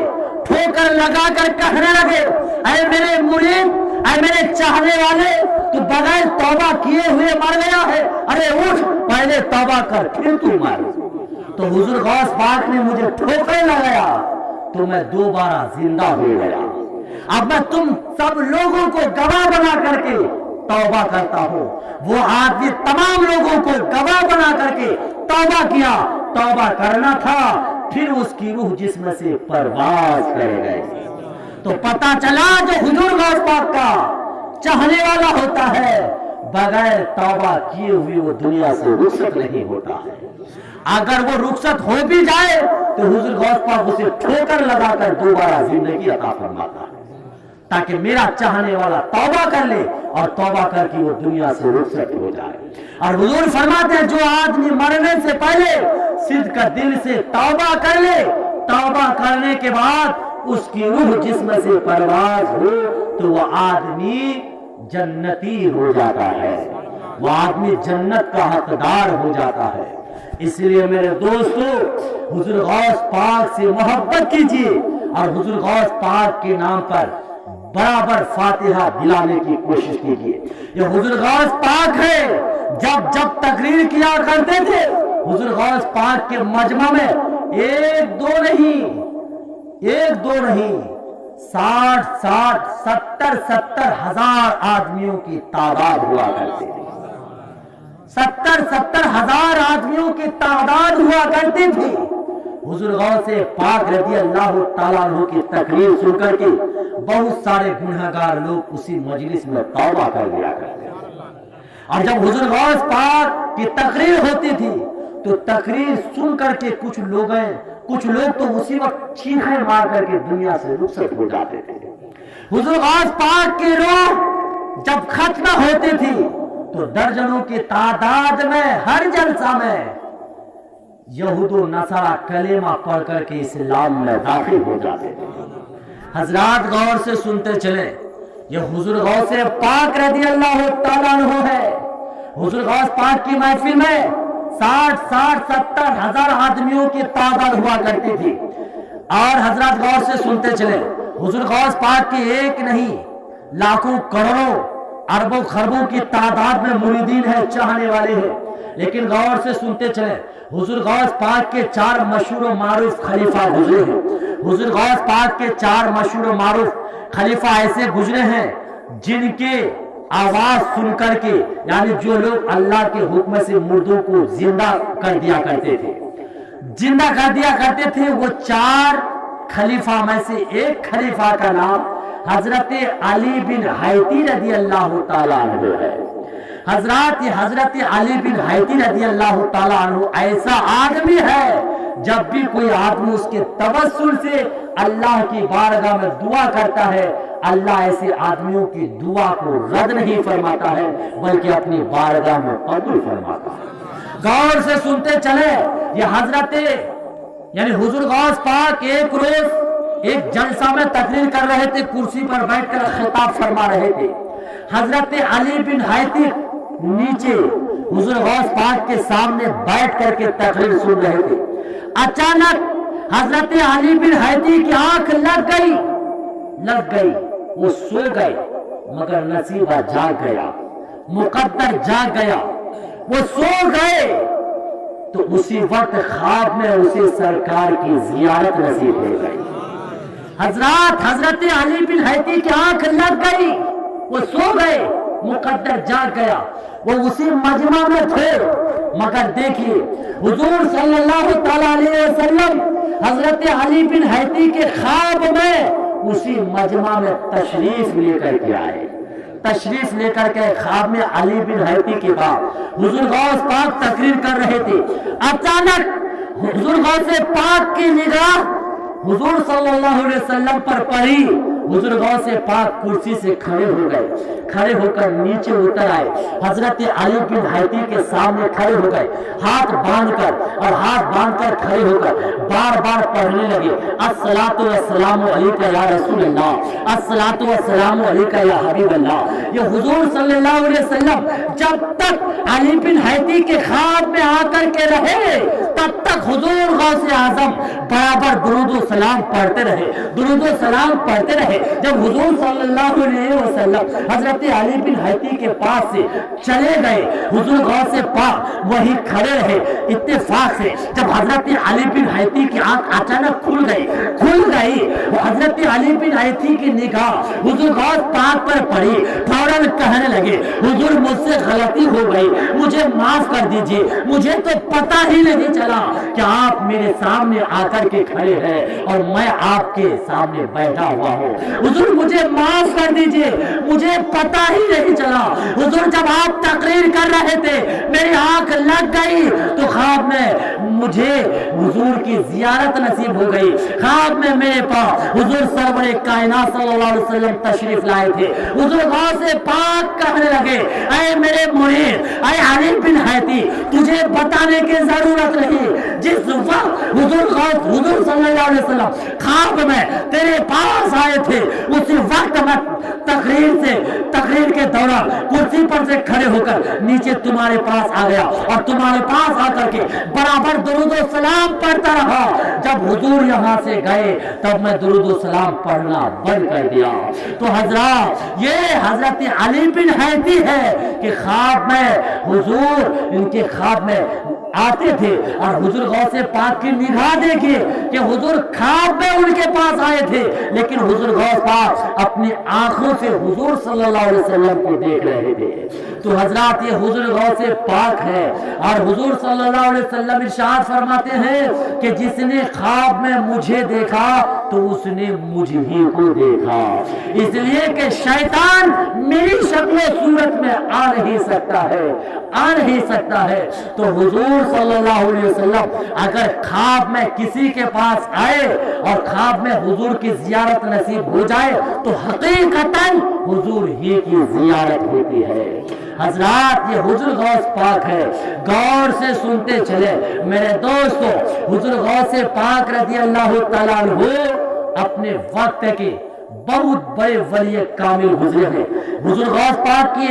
ठोकर लगाकर कहने लगे, ऐ मेरे मुरीद, ऐ मेरे चाहने वाले, तू बगैर तौबा किए हुए मर गया है, अरे उठ पहले तौबा कर फिर तू मर। तो हुजूर गौस पाक ने मुझे ठोकर लगाया तो मैं दोबारा जिंदा हो गया। अब मैं तुम सब लोगों को गवाह बना करके तौबा करता हूं। वो आदमी तमाम लोगों को गवाह बना करके तौबा किया, तौबा करना था, फिर उसकी रूह जिस्म से परवाज कर गई। तो पता चला जो हुजूर गौस पाक का चाहने वाला होता है, बगैर तौबा किए हुए वो दुनिया से रुखसत नहीं होता है। अगर वो रुखसत हो भी जाए तो हुजूर गौस पाक उसे ठोकर लगाकर दोबारा जिंदगी अता फरमाता है, ताकि मेरा चाहने वाला तौबा कर ले और तौबा करके वो दुनिया से रुखसत हो जाए। और हुजूर फरमाते हैं, जो आदमी मरने से पहले सिद्क दिल से तौबा कर ले, तौबा करने के बाद उसकी रूह जिस्म से परवाज हो तो वह आदमी जन्नती हो जाता है, वह आदमी जन्नत का हकदार हो जाता है। इसलिए मेरे दोस्तों, हुजूर गौस पाक से मोहब्बत कीजिए और हुजूर गौस पाक के नाम पर बराबर फातिहा दिलाने की कोशिश कीजिए। ये हुजूर गौस पाक है, जब जब तकरीर किया करते थे हुजूर गौस पाक के मजमा में एक दो नहीं 60 70 हजार आदमियों की तादाद हुआ करती थी। 70 हजार आदमियों की तादाद हुआ करती थी। हुजूर गौस पाक रज़ी अल्लाह ताला अन्हु की तकरीर सुनकर के बहुत सारे गुनहगार लोग उसी मजलिस में तौबा कर लिया करते थे। और जब हुजूर गौस पाक की तकरीर होती थी तो तकरीर सुन करके कुछ लोग तो उसी वक्त चीखें मार करके दुनिया से रुखसत हो जाते थे। हुजूर गौस पाक की रूह जब खत्म होती थी तो दर्जनों की तादाद में हर जलसा में यहूदो नसारा कलेमा पढ़ करके इस्लाम में दाखिल हो जाते थे। हजरात गौर से सुनते चले, ये हुजूर गौस पाक रज़ी अल्लाह ताला अन्हु है। हुजूर गौस पाक की महफिल में 60 70 हजार आदमियों की तादाद हुआ करती थी। और हजरत गौर से सुनते चले, हुजूर गौस पाक की एक नहीं लाखों करोड़ों अरबों खरबों की तादाद में मुरीदीन है, चाहने वाले हैं। लेकिन गौर से सुनते चले, हुजूर गौस पाक के 4 मशहूर और मारूफ खलीफा गुजरे हैं। हुजूर गौस पाक के 4 मशहूर और मारूफ खलीफा ऐसे गुजरे हैं जिनके आवाज सुन करके, यानी जो लोग अल्लाह के हुक्म से मुर्दों को जिंदा कर दिया करते थे, वो 4 खलीफा में से एक खलीफा का नाम हजरत अली बिन हैती रज़ी अल्लाह ताला अन्हु है। हजरत अली बिन हैती रज़ी अल्लाह ताला अन्हु ऐसा आदमी है, जब भी कोई आदमी उसके तवस्सुल से अल्लाह की बारगाह में दुआ करता है, अल्लाह ऐसे आदमियों की दुआ को रद्द नहीं फरमाता है, बल्कि अपनी बारगाह में कबूल फरमाता है। गौर से सुनते चले, ये हजरत यानी हुजूर गौस पाक एक रोज एक जलसा में तकरीर कर रहे थे, कुर्सी पर बैठकर खिताब फरमा रहे थे। हजरत अली बिन हैती नीचे हुजूर गौस पाक के सामने बैठ करके तकरीर सुन रहे थे। अचानक हजरत अली बिन हैती की आंख लग गई, वो सो गए, मगर नसीबा जाग गया, मुकद्दर जाग गया। वो सो गए तो उसी वक्त ख्वाब में उसे सरकार की जियारत नसीब हो गई। हजरत अली बिन हैती की आंख लग गई, वो सो गए, मुकद्दर जाग गया। वो उसी मजमा में थे, मगर देखिए हुजूर सल्लल्लाहु ताला अलैहि वसल्लम हजरत अली बिन हैती के ख्वाब में उसी मजमा में तशरीफ लेकर के आए। तशरीफ लेकर के ख्वाब में अली बिन हैती के बाद हुजूर गौस पाक तकरीर कर रहे थे। अचानक हुजूर गौस पाक की निगाह हुजूर सल्लल्लाहु अलैहि वसल्लम पर पड़ी हुजूर गौस पाक कुर्सी से खड़े हो गए, खड़े होकर नीचे उतर आए, हजरत अली बिन हैती के सामने खड़े हो गए, हाथ बांधकर खड़े होकर बार बार पढ़ने लगे, अस्सलातु वस्सलामु अलैका या रसूलल्लाह, अस्सलातु वस्सलामु अलैका या हबीबल्लाह। ये हुजूर सल्लल्लाहु अलैहि वसल्लम जब तक अली बिन हैती के ख्वाब में आकर के रहे तब तक हुजूर गौस आजम बराबर दुरूद व सलाम पढ़ते रहे, दुरूद व सलाम पढ़ते रहे। जब हुजूर सल्लल्लाहु अलैहि वसल्लम हजरत अली बिन हैती के पास से चले गए, हुजूर गौस पाक वहीं खड़े रहे। इत्तेफाक से जब हजरत अली बिन हैती की आंख अचानक खुल गई, हजरत अली बिन हैती की निगाह हुजूर गौस पाक पर पड़ी, फौरन कहने लगे, हुजूर मुझसे गलती हो गई, मुझे माफ कर दीजिए, मुझे तो पता ही नहीं चला कि आप मेरे सामने आकर के खड़े हैं और मैं आपके सामने बैठा हुआ हूँ। हुजूर मुझे माफ कर दीजिए, मुझे पता ही नहीं चला। हुजूर जब आप तकरीर कर रहे थे मेरी आंख लग गई तो ख्वाब में मुझे हुजूर की जियारत नसीब हो गई। ख्वाब में मेरे पास हुजूर सरवर कायनात सल्लल्लाहु अलैहि वसल्लम तशरीफ लाए थे। हुजूर गौस पाक कहने लगे, ऐ मेरे मुरीद, ऐ अली बिन हैती, तुझे बताने की जरूरत नहीं, जिस वक्त हुजूर सल्लल्लाहु अलैहि वसल्लम ख्वाब में तेरे पास आए थे उसी वक्त मैं तकरीर के दौरान कुर्सी पर से खड़े होकर नीचे तुम्हारे पास आ गया और तुम्हारे पास आकर के बराबर दुरूद व सलाम पढ़ता रहा। जब हुजूर यहाँ से गए तब मैं दुरूद व सलाम पढ़ना बंद कर दिया। तो हजरत ये हजरत अली बिन हैती है कि ख्वाब में हुजूर इनके ख्वाब में आते थे और हुजूर गौस पाक की निगाह देखिए कि हुजूर ख्वाब में उनके पास आए थे, लेकिन हुजूर गौस पाक अपनी आंखों से हुजूर सल्लल्लाहु अलैहि वसल्लम को देख रहे थे। तो हजरत ये हुजूर गौस पाक है और हुजूर सल्लल्लाहु अलैहि वसल्लम इरशाद फरमाते हैं कि जिसने ख्वाब में मुझे देखा तो उसने मुझे ही को देखा, इसलिए कि शैतान मेरी शक्ल सूरत में आ नहीं सकता है। तो हुजूर सल्लल्लाहु अलैहि वसल्लम अगर ख्वाब में किसी के पास आए और ख्वाब में हुजूर की जियारत नसीब हो जाए तो हकीकतन हुजूर ही की जियारत होती है। हजरात ये हुजूर गौस पाक है, गौर से सुनते चले मेरे दोस्तों। हुजूर गौस पाक रज़ी अल्लाह तआला अन्हु अपने वक्त के बहुत बड़े वली कामिल गुजरे हैं। हुजूर गौस पाक की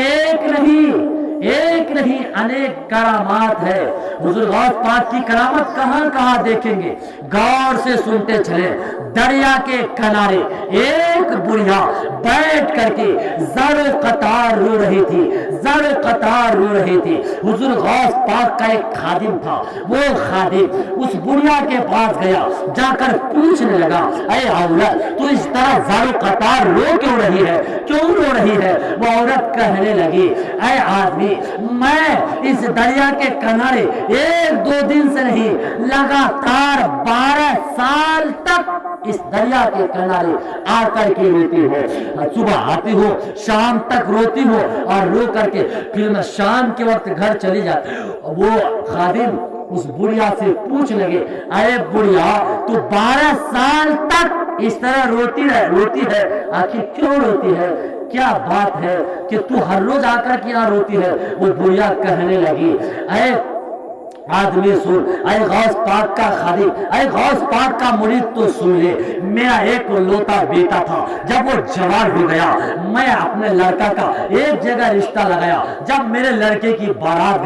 एक नहीं अनेक करामात है। हुजूर गौस पाक की करामत कहां कहां देखेंगे, गौर से सुनते चले। दरिया के किनारे एक बुढ़िया बैठ करके ज़रो कतार रो रही थी। हुजूर गौस पाक का एक खादिम था, वो खादिम उस बुढ़िया के पास गया, जाकर पूछने लगा, ऐ औरत तू इस तरह ज़रो कतार रो क्यों रही है? वो औरत कहने लगी, ऐ आदमी मैं इस दरिया के किनारे 1-2 दिन से नहीं लगातार 12 साल तक इस दरिया के किनारे आकर के रोती हो। सुबह आती हो, शाम तक रोती हो और रो करके फिर मैं शाम के वक्त घर चली जाती। वो खादिम उस बुढ़िया से पूछ लगे, अरे बुढ़िया तू 12 साल तक इस तरह रोती है, आखिर क्यों रोती है? क्या बात है कि तू हर रोज आकर के यहाँ रोती है? वो बुढ़िया कहने लगी, अरे आदमी सुन, अरे गौस पाक का खादिम, अरे गौस पाक का मुरीद तो सुन ले। मेरा एक लोता बेटा था, जब वो जवान हो गया मैं अपने लड़का का एक जगह रिश्ता लगाया। जब मेरे लड़के की बारात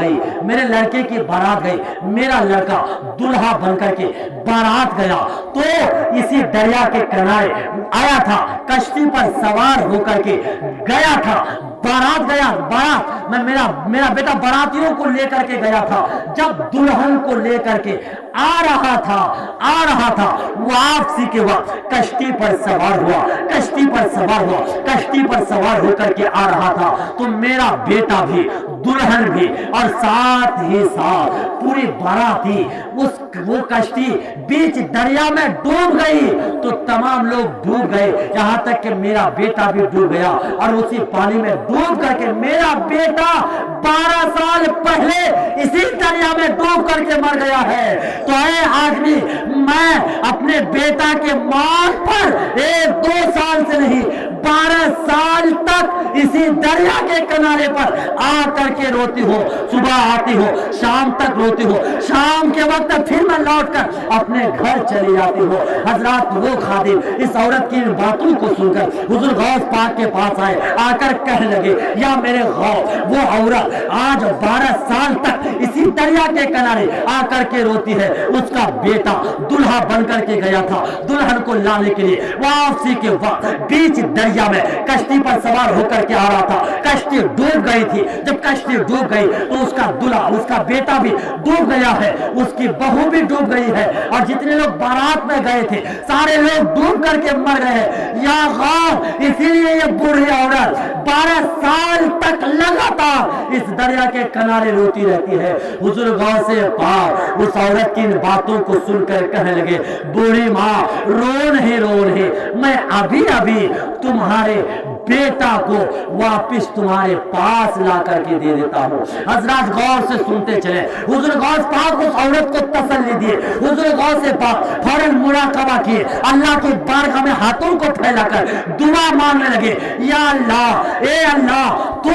गई, मेरा लड़का दूल्हा बनकर के बारात गया तो इसी दरिया के किनारे आया था, कश्ती पर सवार होकर के गया था। बारात मैं मेरा बेटा बारातियों को लेकर के गया था। जब दुल्हन को लेकर के आ रहा था वापसी के वक्त कश्ती पर सवार होकर के आ रहा था तो मेरा बेटा भी, दुल्हन भी और साथ ही साथ पूरी बाराती वो कश्ती बीच दरिया में डूब गई तो तमाम लोग डूब गए, यहाँ तक कि मेरा बेटा भी डूब गया। और उसी पानी में डूब करके मेरा बेटा 12 साल पहले इसी दरिया में डूब करके मर गया है। तो ऐ आदमी मैं अपने बेटा के मौत पर 1-2 साल से नहीं 12 साल तक इसी दरिया के किनारे पर आ करके रोती हो, सुबह आती हो, शाम तक रोती हो, शाम के वक्त फिर मैं लौटकर अपने घर चली जाती हो। हजरत वो खादिम इस औरत की बातों को सुनकर हुजूर गौस पाक के पास आए, आकर कहने लगे, या मेरे गौस, वो औरत आज 12 साल तक इसी दरिया के किनारे आकर के रोती है। उसका बेटा दुल्हा बनकर के गया था, दुल्हन को लाने के लिए वापसी के वक्त बीच दरिया में कश्ती पर सवार होकर के आ रहा था, कश्ती डूब गई थी। जब कश्ती डूब गई तो उसका दूल्हा, उसका बेटा भी डूब गया है, उसकी बहू भी डूब गई है, और जितने लोग बारात में गए थे सारे लोग डूब करके मर गए हैं। या गौर, इसीलिए ये बूढ़ी औरत 12 साल तक लगातार इस दरिया के किनारे रोती रहती है। हुजूर गौर से पाक उस औरत की इन बातों को सुनकर कहने लगे, बूढ़ी माँ रो नहीं, मैं अभी अभी तुम्हारे बेटा को वापिस तुम्हारे पास ला करके दे देता हूँ। हजरत गौर से सुनते चले, हुजूर गौस पाक उस औरत को तसल्ली दिए। हुजूर गौस से पाक फौरन मुराकबा किए, अल्लाह की बारगाह में हाथों को फैलाकर दुआ मांगने लगे, या अल्लाह, ए अल्लाह, तो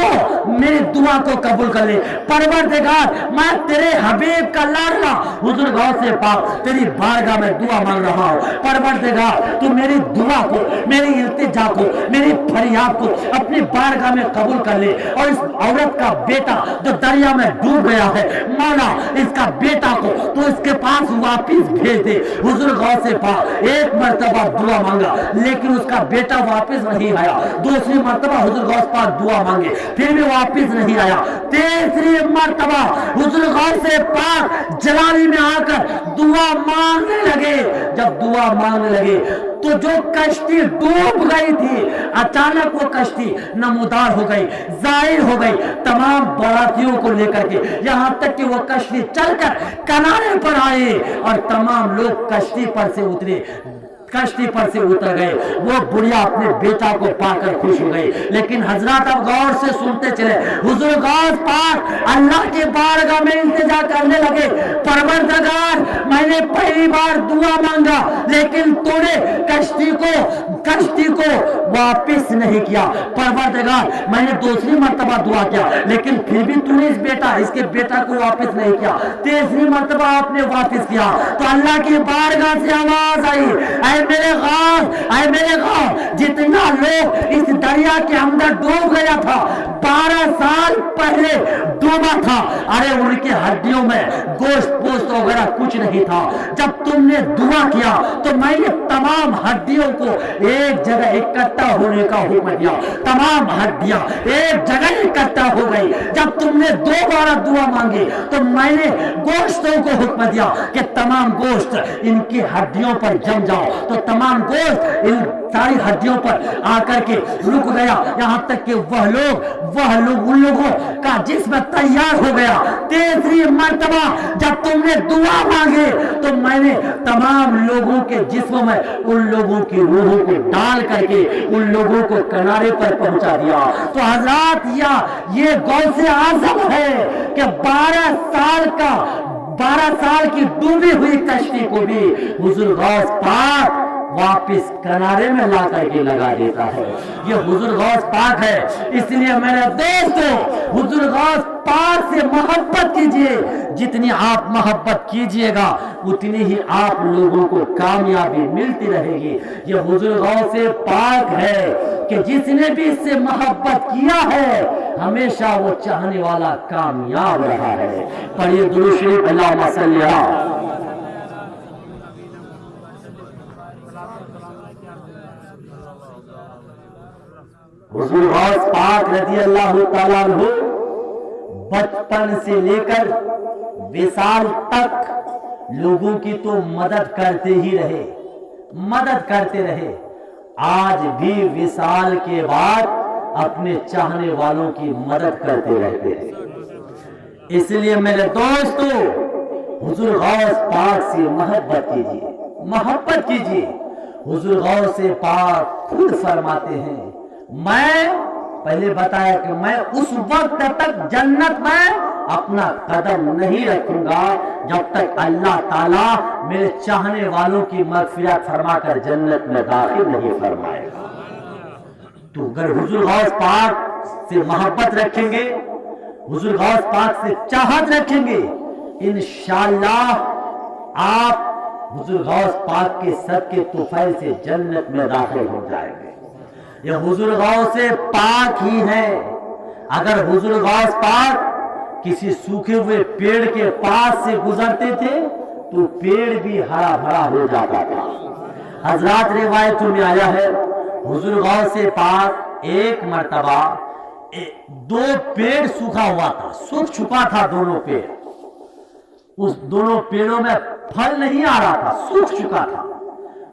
मेरी दुआ को कबूल कर ले। परवरदिगार, मैं तेरे हबीब का लाडला हुजूर गौस से पाक तेरी बारगाह में दुआ मांग रहा हूँ। परवरदिगार, तू मेरी दुआ को, मेरी इल्तिजा को, मेरी फरियाद को अपनी बारगाह में कबूल कर ले, और इस औरत का बेटा जो दरिया में डूब गया है, मौला इसका बेटा को तो इसके पास वापिस भेज दे। हुजूर गौस से पाक एक मर्तबा दुआ मांगा, लेकिन उसका बेटा वापिस नहीं आया। दूसरी मर्तबा हुजूर गौस पाक दुआ मांगे, फिर भी वापिस नहीं आया। तीसरी मर्तबा हुजूर गौस से पाक जलाली में आकर दुआ मांगने लगे। जब दुआ मांगने लगे तो जो कश्ती डूब गई थी, अचानक वो कश्ती नमूदार हो गई, जाहिर हो गई तमाम बारातियों को लेकर के, यहाँ तक कि वो कश्ती चलकर किनारे पर आए और तमाम लोग कश्ती पर से उतरे, कश्ती पर से उतर गए। वो बुढ़िया अपने बेटा को पाकर खुश हो गई। लेकिन हजरत अब गौर से सुनते चले, हुजूर गौस पाक अल्लाह के बारगाह में इंतजार करने लगे, परवरदिगार, मैंने पहली बार दुआ मांगा, लेकिन तूने कश्ती को वापिस नहीं किया। परवरदिगार, मैंने दूसरी मर्तबा दुआ किया, लेकिन फिर भी तूने इसके बेटा को वापिस नहीं किया। तीसरी मर्तबा आपने वापिस किया तो अल्लाह की बारगाह से आवाज आई, मेरे गौस, जितना लोग इस दरिया के अंदर डूब गया था, 12 साल पहले डूबा था, अरे उनकी हड्डियों में गोश्त पोस्ट वगैरह कुछ नहीं था। जब तुमने दुआ किया तो मैंने तमाम हड्डियों को एक जगह इकट्ठा होने का हुक्म दिया, तमाम हड्डियां एक जगह इकट्ठा हो गई। जब तुमने दोबारा दुआ मांगी तो मैंने गोश्तों को हुक्म दिया कि तमाम गोश्त इनकी हड्डियों पर जम जाओ, तो तमाम गोश्त इन सारी हड्डियों पर आकर के रुक गया, यहाँ तक कि वह लोग उन लोगों का जिस्म तैयार हो गया। तीसरी मर्तबा जब तुमने दुआ मांगे तो मैंने तमाम लोगों के जिस्म में उन लोगों की रूहों को डाल करके उन लोगों को किनारे पर पहुंचा दिया। तो हजरत ये गौसे आज़म है कि 12 साल की डूबी हुई कश्ती को भी हुजूर गौस पाक वापिस किनारे में ला करके लगा देता है। ये हुजूर गौस पाक है। इसलिए मेरे दोस्तों, हुजूर गौस पाक से मोहब्बत कीजिए। जितनी आप मोहब्बत कीजिएगा उतनी ही आप लोगों को कामयाबी मिलती रहेगी। ये हुजूर गौस से पाक है कि जिसने भी इससे मोहब्बत किया है हमेशा वो चाहने वाला कामयाब रहा है। पढ़िए दुरूद शरीफ, अल्लाहुम्मा सल्ली अलैहि। हुजूर गौस पाक रज़ी अल्लाह तआला अन्हु बचपन से लेकर विसाल तक लोगों की तो मदद करते रहे। आज भी विसाल के बाद अपने चाहने वालों की मदद करते रहते हैं। इसलिए मेरे दोस्तों, हुजूर गौस पाक से मोहब्बत कीजिए। हुजूर गौस से पाक खुद फरमाते हैं, मैं पहले बताया कि मैं उस वक्त तक जन्नत में अपना कदम नहीं रखूंगा जब तक अल्लाह ताला मेरे चाहने वालों की मगफिरत फरमाकर जन्नत में दाखिल नहीं फरमाएगा। तो अगर हुजूर गौस पाक से मोहब्बत रखेंगे, हुजूर गौस पाक से चाहत रखेंगे, इंशाअल्लाह आप हुजूर गौस पाक के सदके तुफैल से जन्नत में दाखिल हो जाएंगे। ये हुजूर गौस पाक ही है। अगर हुजूर गौस पाक किसी सूखे हुए पेड़ के पास से गुजरते थे तो पेड़ भी हरा भरा हो जाता था। हजरात रिवायतों में आया है हुजूर गौस पाक एक मर्तबा दो पेड़ सूखा हुआ था, सूख चुका था दोनों पेड़, उस दोनों पेड़ों में फल नहीं आ रहा था, सूख चुका था।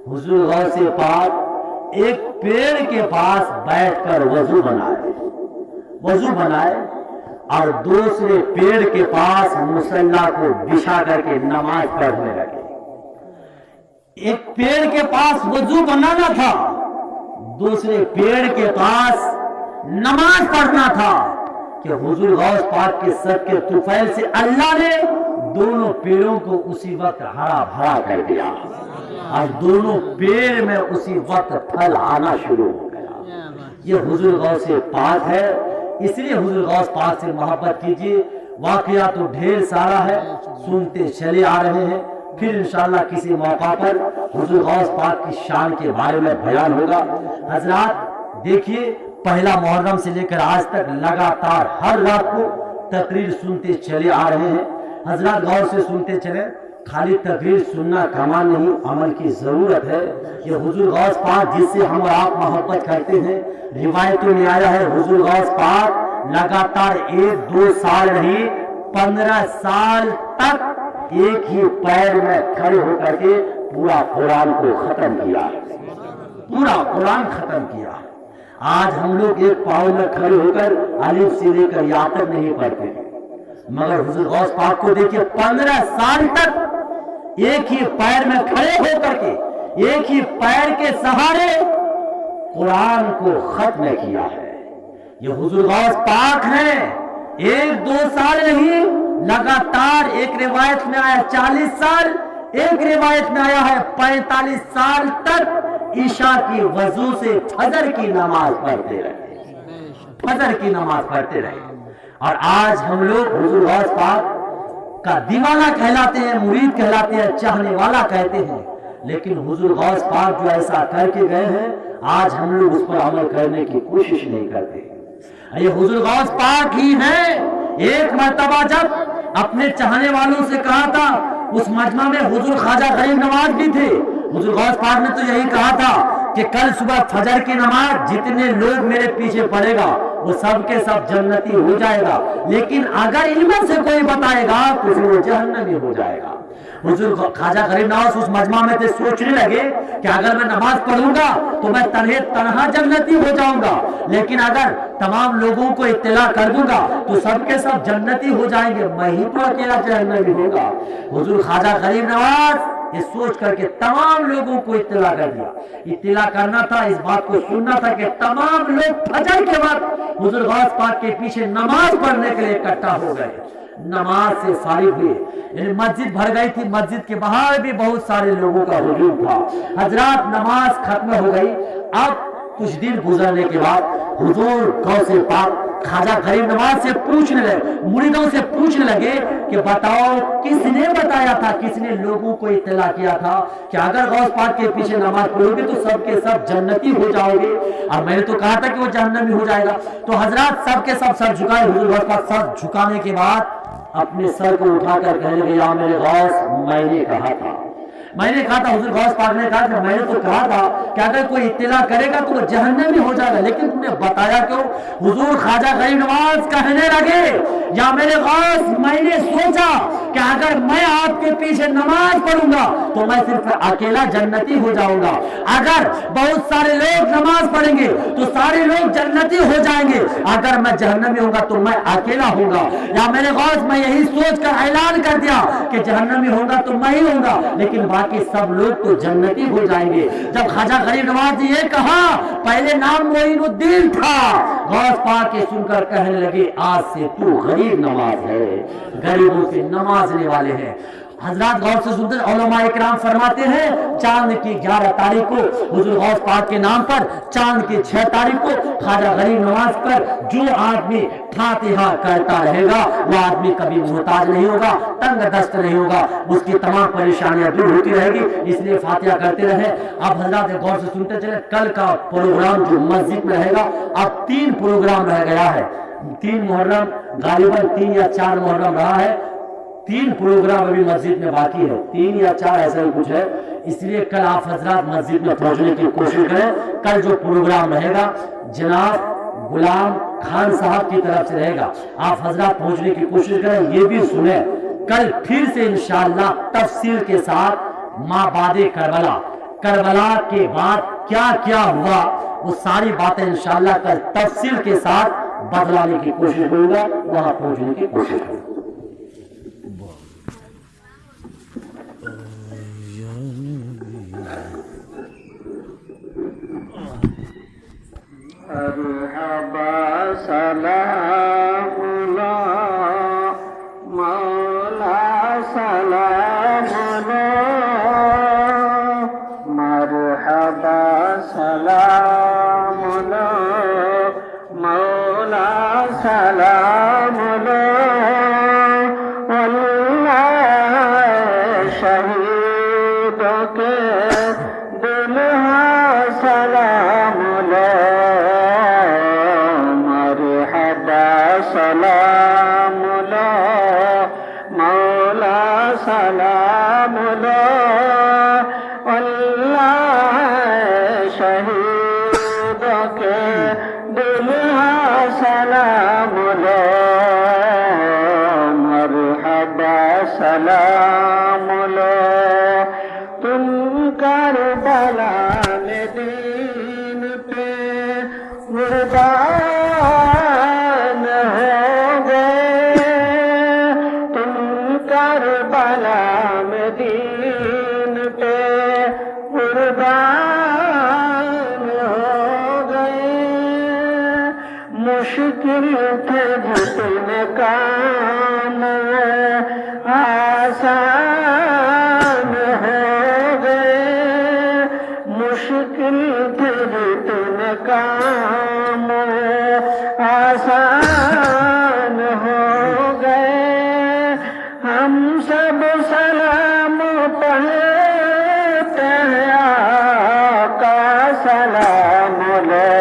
हुजूर गौस पाक एक पेड़ के पास बैठकर वजू बनाए और दूसरे पेड़ के पास मुसल्ला को बिछा करके नमाज पढ़ने लगे। एक पेड़ के पास वजू बनाना था, दूसरे पेड़ के पास नमाज पढ़ना था कि हुजूर गौस पाक के सदके तुफैल से अल्लाह ने दोनों पेड़ों को उसी वक्त हरा भरा कर दिया और दोनों पेड़ में उसी वक्त फल आना शुरू हो गया। ये हुजूर गौस पाक है, इसलिए हुजूर गौस पाक से मोहब्बत कीजिए। वाकया तो ढेर सारा है, सुनते चले आ रहे हैं, फिर इंशाअल्लाह किसी मौका पर हुजूर गौस पाक की शान के बारे में बयान होगा। हजरात देखिए, पहला मुहर्रम से लेकर आज तक लगातार हर रात को तकरीर सुनते चले आ रहे हैं। हजरात गौर से सुनते चले, खाली तकरीर सुनना कमा नहीं, अमल की जरूरत है। ये हुजूर गौस पाक जिससे हम और आप मोहब्बत करते हैं, रिवायतों में आया है हुजूर गौस पाक लगातार 1-2 साल नहीं 15 साल तक एक ही पैर में खड़े होकर के पूरा कुरान को खत्म किया, पूरा कुरान खत्म किया। आज हम लोग एक पाँव में खड़े होकर अलिफ से लेकर या तक नहीं पढ़ते, मगर हुजूर गौस पाक को देखिए 15 साल तक एक ही पैर में खड़े होकर के एक ही पैर के सहारे कुरान को खत्म किया है। ये हुजूर गौस पाक है। 1-2 साल नहीं, लगातार एक रिवायत में आया 40 साल, एक रिवायत में आया है 45 साल तक ईशा की वजू से फजर की नमाज पढ़ते रहे, फजर की नमाज पढ़ते रहे। और आज हम लोग हुजूर गौस पाक का दीवाना कहलाते हैं, मुरीद कहलाते हैं, चाहने वाला कहते हैं, लेकिन हुजूर गौस पाक जो ऐसा करके गए हैं, आज हम लोग उस पर अमल करने की कोशिश नहीं करते। ये हुजूर गौस पाक ही है। एक मर्तबा जब अपने चाहने वालों से कहा था, उस मजमा में हुजूर ख्वाजा गरीब नवाज भी थे। हुजूर गौस पाक ने तो यही कहा था कि कल सुबह फजर की नमाज जितने लोग मेरे पीछे पढ़ेगा वो सब के सब जन्नती हो जाएगा, लेकिन अगर इनमें से कोई बताएगा तो फिर वो जहन्नमी हो जाएगा। हुजूर ख्वाजा गरीब नवाज उस मजमा में थे, सोचने लगे कि अगर मैं नमाज पढ़ूंगा तो मैं तन्हा जन्नती हो जाऊंगा, लेकिन अगर तमाम लोगों को इत्तला कर दूंगा तो सबके सब जन्नती हो जाएंगे, मैं ही तो अकेला जहन्नमी होगा। हुजूर ख्वाजा गरीब नवाज ये सोच करके तमाम लोगों को इत्तला कर दिया। इत्तला करना था, इस बात को सुनना था कि तमाम लोग फजर के वक्त हुजूर गौस पाक के पीछे नमाज पढ़ने के लिए इकट्ठा हो गए। नमाज से फारिग हुए, यानी मस्जिद भर गई थी, मस्जिद के बाहर भी बहुत सारे लोगों का हुजूम था। हजरात नमाज खत्म हो गई। अब कुछ दिन गुजरने के बाद हुजूर गौस पाक ख्वाजा गरीब नवाज से पूछने लगे, मुरीदों से पूछने लगे कि बताओ किसने बताया था, किसने लोगों को इत्तला किया था कि अगर गौस पाक के पीछे नमाज पढ़ोगे तो सबके सब जन्नती हो जाओगे, और मैंने तो कहा था कि वो जहन्नमी हो जाएगा। तो हजरात सबके सब सर झुकाए। हुजूर गौस पाक सर झुकाने के बाद अपने सर को उठाकर कहने लगे, या मेरे गौस मैंने कहा था हुजूर गौस पाक ने कहा कि मैंने तो कहा था कि अगर कोई इत्तला करेगा तो वो जहन्नमी हो जाएगा, लेकिन तुमने बताया क्यों? हुजूर ख्वाजा गरीब नवाज कहने लगे, या मेरे गौस मैंने सोचा कि अगर मैं आपके पीछे नमाज पढ़ूंगा तो मैं सिर्फ अकेला जन्नती हो जाऊंगा, अगर बहुत सारे लोग नमाज पढ़ेंगे तो सारे लोग जन्नती हो जाएंगे, अगर मैं जहन्नमी होगा तो मैं अकेला होगा। या मेरे गौस मैं यही सोचकर ऐलान कर दिया कि जहन्नमी होगा तो मैं ही होगा, लेकिन बाकी सब लोग तो जन्नती हो जाएंगे। जब ख्वाजा गरीब नवाज ने ये कहा, पहले नाम मोइनुद्दीन था, गौस पाक के सुनकर कहने लगे, आज से तू गरीब नमाज है, गरीबों के नमाजने वाले हैं। हजरत गौस से सुनते उलमा इकराम फरमाते हैं चांद की 11 तारीख को हुजूर गौस पाक के नाम पर, चांद की 6 तारीख को ख्वाजा गरीब नवाज पर जो आदमी फातिहा करता रहेगा वो आदमी कभी मोहताज नहीं होगा, तंग दस्त नहीं होगा, उसकी तमाम परेशानियां दूर होती रहेगी। इसलिए फातिहा करते रहे। अब हजरत गौर से सुनते चले कल का प्रोग्राम जो मस्जिद में रहेगा, अब 3 प्रोग्राम रह गया है। 3 मुहर्रम, गालिबन 3 या 4 मुहर्रम रहा है, 3 प्रोग्राम अभी मस्जिद में बाकी है, 3 या 4 ऐसा ही कुछ है। इसलिए कल आप हजरात मस्जिद में पहुंचने की कोशिश करें। कल जो प्रोग्राम रहेगा जनाब गुलाम खान साहब की तरफ से रहेगा, आप हजरात पहुंचने की कोशिश करें। ये भी सुने कल फिर से इंशाअल्लाह तफसील के साथ माबादे करबला, करबला के बाद क्या क्या हुआ वो सारी बातें इंशाअल्लाह कल तफसील के साथ बदलाने की कोशिश करूंगा, वहां पहुंचने की कोशिश करूंगा। मरहबा सलामुल्ला मौला सलामुल्ला, मरहबा सलामुल्ला मौला सलामुल्ला, अल्लाह शहीदों के दुल्हा सलामुल्ला, सलामुल्ला मौला सलामुल्ला, अल्लाह शहीदों के दुल्हा सलामुल्ला, मरहबा सलामुल्ला, तुम करबला में दीन पे कुर्बान हो गए, तुम करबला में दीन पे कुर्बान हो गए, मुश्किल थे घुटने काम आसान हो गए, मुश्किल थे घुटने काम आसान हो गए, हम सब सलाम पढ़ते हैं आका सलाम लो,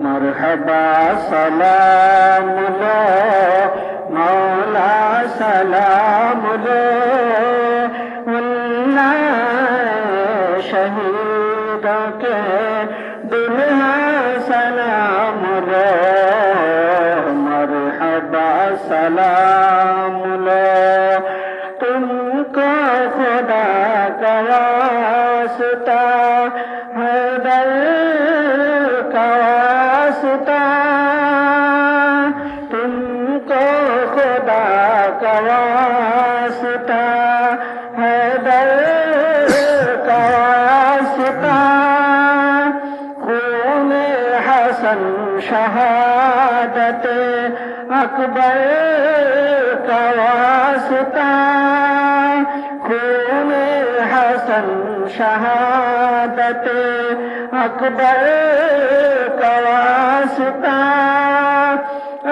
मरहबा सलाम लो मौला सलाम लो, अल्लाह शहीदों के दुल्हा सलाम लो, मरहबा सलाम लो, तुमको खुदा का वास्ता हैदर का वास्ता, तुमको खुदा का वास्ता हैदर का वास्ता, हसन शहादत अकबर का वास्ता, खून हसन शहादत अकबर का वास्ता, ऐ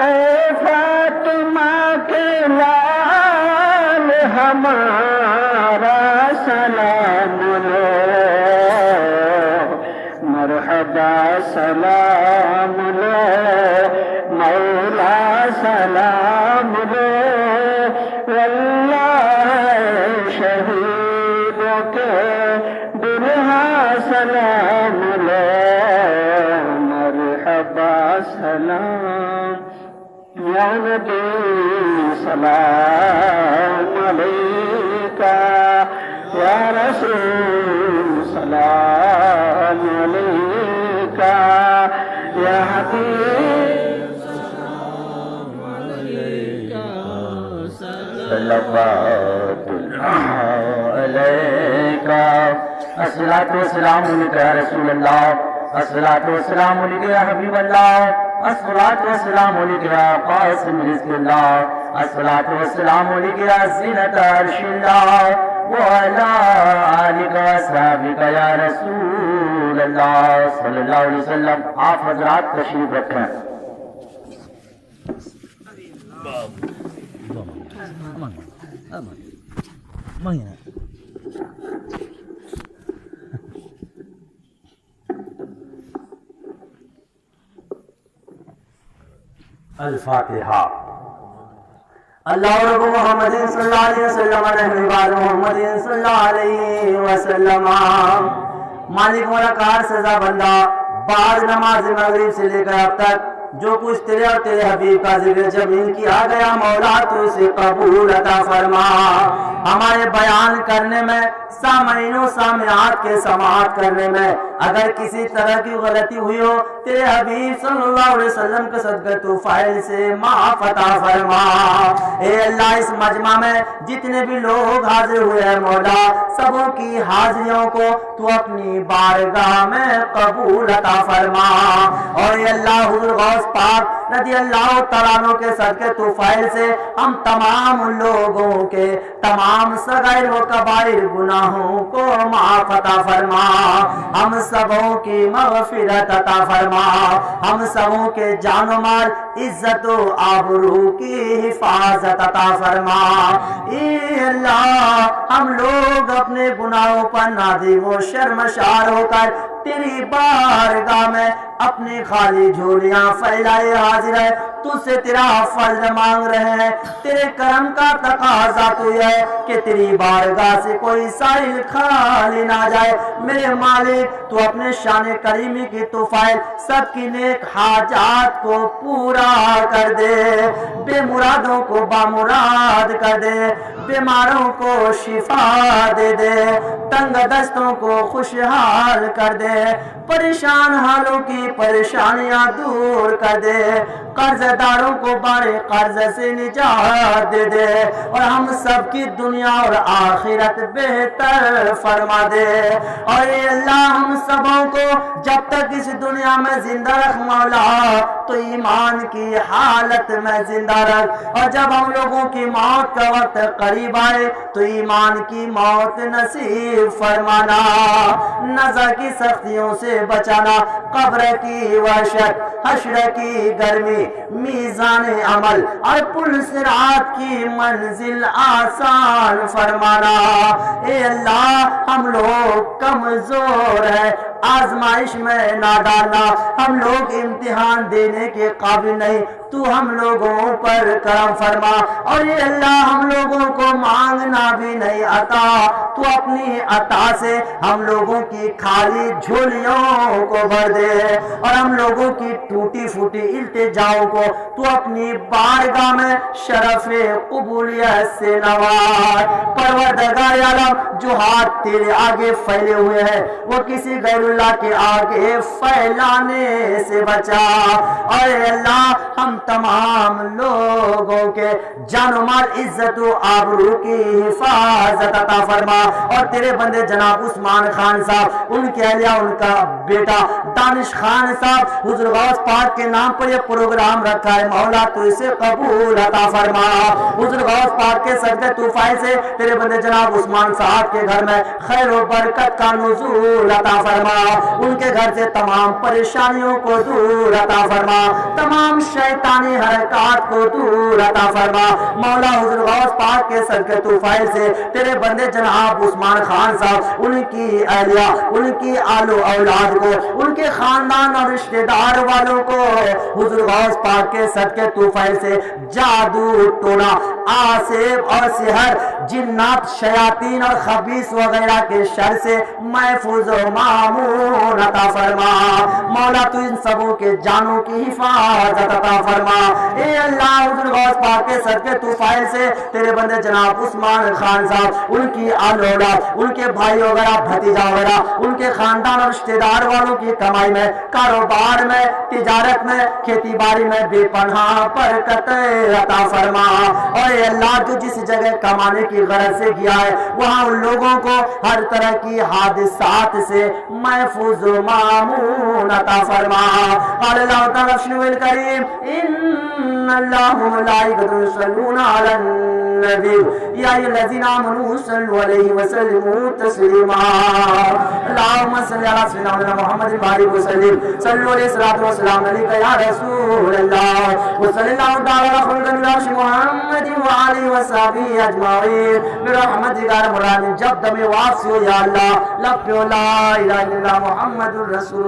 फातिमा के लाल हमारा सलाम लो, मरहबा सलाम लो मौला सलाम लो, अल्लाह शहीदों के दुल्हा सलाम लो, मरहबा सलाम या नबी सलाम अलैका, या रसूल सलाम अलैका, या हबीब सलाम अलैका, सल्लल्लाहु अलैका, अस्सलातु वस्सलामु अलैका या रसूलल्लाह, अस्सलातु वस्सलामु अलैका या हबीबल्लाह, الصلاة والسلام عليك يا قاسم رزق الله الصلاة والسلام عليك يا زينة عرش الله وعلى آلك وأصحابك يا رسول الله صلی اللہ علیہ وسلم. آپ حضرات تشریف رکھیں. الفاتحہ. اللہ رب محمد صلی اللہ علیہ وسلم رحمہ بار محمد صلی اللہ علیہ وسلم. مالک مولا کار سزا بندہ بعد نماز مغرب سے لے کر اب تک جو کچھ تیرے اور تیرے حبیب کا ذکر جمیل کیا گیا مولا تو اسے قبول عطا فرما. ہمارے بیان کرنے میں سامعین و سامعات کے سماعت کرنے میں اگر کسی طرح کی غلطی ہوئی ہو تیرے حبیب صلی اللہ علیہ وسلم کے صدقہ تو فائل سے معاف عطا فرما. اے اللہ اس مجمع میں جتنے بھی لوگ حاضر ہوئے ہیں مولا سبوں کی حاضریوں کو تو اپنی بارگاہ میں قبول عطا فرما. اور اے اللہ حضور غوث پاک رضی اللہ تعالیٰ عنہ کے صدقے تو فائل سے ہم تمام لوگوں کے تمام صغائر و کبائر گناہوں کو معاف عطا فرما. ہم سبوں کی مغفرت عطا فرما. ہم سبوں کے جان و مال عزت و آبرو کی حفاظت عطا فرما. اے اللہ ہم لوگ اپنے گناہوں پر نادم و شرمشار ہو کر تیری بارگاہ میں اپنی خالی جھولیاں پھیلائے حاضر ہے. تجھ سے تیرا فضل مانگ رہے ہیں. تیرے کرم کا تقاضا تو یہ ہے کہ تیری بارگاہ سے کوئی سائل خالی نہ جائے. میرے مالک تو اپنے شان کریمی کی توفیل سب کی نیک حاجات کو پورا کر دے. بے مرادوں کو بامراد کر دے. بیماروں کو شفا دے دے. تنگ دستوں کو خوشحال کر دے. پریشان حالوں کی پریشانیاں دور کر دے. قرض داروں کو بارے قرض سے نجات دے دے. اور ہم سب کی دنیا اور آخرت بہتر فرما دے. اور اے اللہ ہم سبوں کو جب تک اس دنیا میں زندہ رکھ مولا تو ایمان کی حالت میں زندہ رکھ. اور جب ہم لوگوں کی موت کا وقت قریب آئے تو ایمان کی موت نصیب فرمانا. نزا کی سختیوں سے بچانا. قبر کی وحشت حشر کی گرمی میزان عمل اور پل صراط کی منزل آسان فرمانا. اے اللہ ہم لوگ کمزور ہیں آزمائش میں نہ ڈالنا. ہم لوگ امتحان دینے کے قابل نہیں. تو ہم لوگوں پر کرم فرما. اور یہ اللہ ہم لوگوں کو مانگنا بھی نہیں آتا. تو اپنی عطا سے ہم لوگوں کی خالی جھولیوں کو بھر دے. اور ہم لوگوں کی ٹوٹی پھوٹی التجاؤں کو تو اپنی بارگاہ میں شرف قبولیت سے نواز. پروردگار عالم جو ہاتھ تیرے آگے پھیلے ہوئے ہیں وہ کسی غیر اللہ کے آگے پھیلانے سے بچا. اور اے اللہ ہم تمام لوگوں کے جان و مال عزت و آبرو کی حفاظت عطا فرما. اور تیرے بندے جناب عثمان خان صاحب ان کے اہلیہ ان کا بیٹا دانش خان صاحب حضور غوث پاک کے نام پر یہ پروگرام رکھا ہے مولا تو اسے قبول عطا فرما. حضور غوث پاک کے صدقے توفائل سے تیرے بندے جناب عثمان صاحب کے گھر میں خیر و برکت کا نزول عطا فرما. ان کے گھر سے تمام پریشانیوں کو دور عطا فرما. تمام شیطانی حرکات کو دور عطا فرما. مولا حضور غوث پاک کے صدقے توفائل سے تیرے بندے جناب عثمان خان صاحب ان کی اہلیہ ان کی آل و اولاد کو ان کے خاندان اور رشتہ دار والوں کو حضور غوث پاک کے صدقے توفائل سے جادو ٹونا آسیب اور سحر جنات شیاطین اور خبیث وغیرہ کے شر سے محفوظ و معمون عطا فرما. مولا تو ان سبوں کے جانوں کی حفاظت عطا فرما. اے اللہ حضور غوث پاک کے صدقے توفائل سے تیرے بندے جناب عثمان خان صاحب ان کی آل اولاد ان کے بھائی وغیرہ بھتیجا وغیرہ ان کے خاندان اور رشتہ دار والوں کی کمائی میں کاروبار میں تجارت میں کھیتی باڑی میں بے پناہ برکت عطا فرما. اور اے اللہ تو جس جگہ کمانے کی غرض سے گیا ہے وہاں ان لوگوں کو ہر طرح کی حادثات سے محفوظ و مامون عطا فرما. قال اللہ تعالی شنو الکریم ان اللہ ملائکۃ یصلون علی النبی یا ایھا الذین آمنوا صلوا علیہ وسلموا تسلیما. اللهم صل علی سیدنا محمد بارک وسلم صلوا علیہ الصلوۃ والسلام علیک یا رسول اللہ وصلی اللہ تعالی علی خلق العرش محمد وعلى وصحبه اجمعین برحمتک یا ارحم الراحمین. جب دم واپسی ہو یا اللہ لب پہ لا الہ الا اللہ محمد الرسول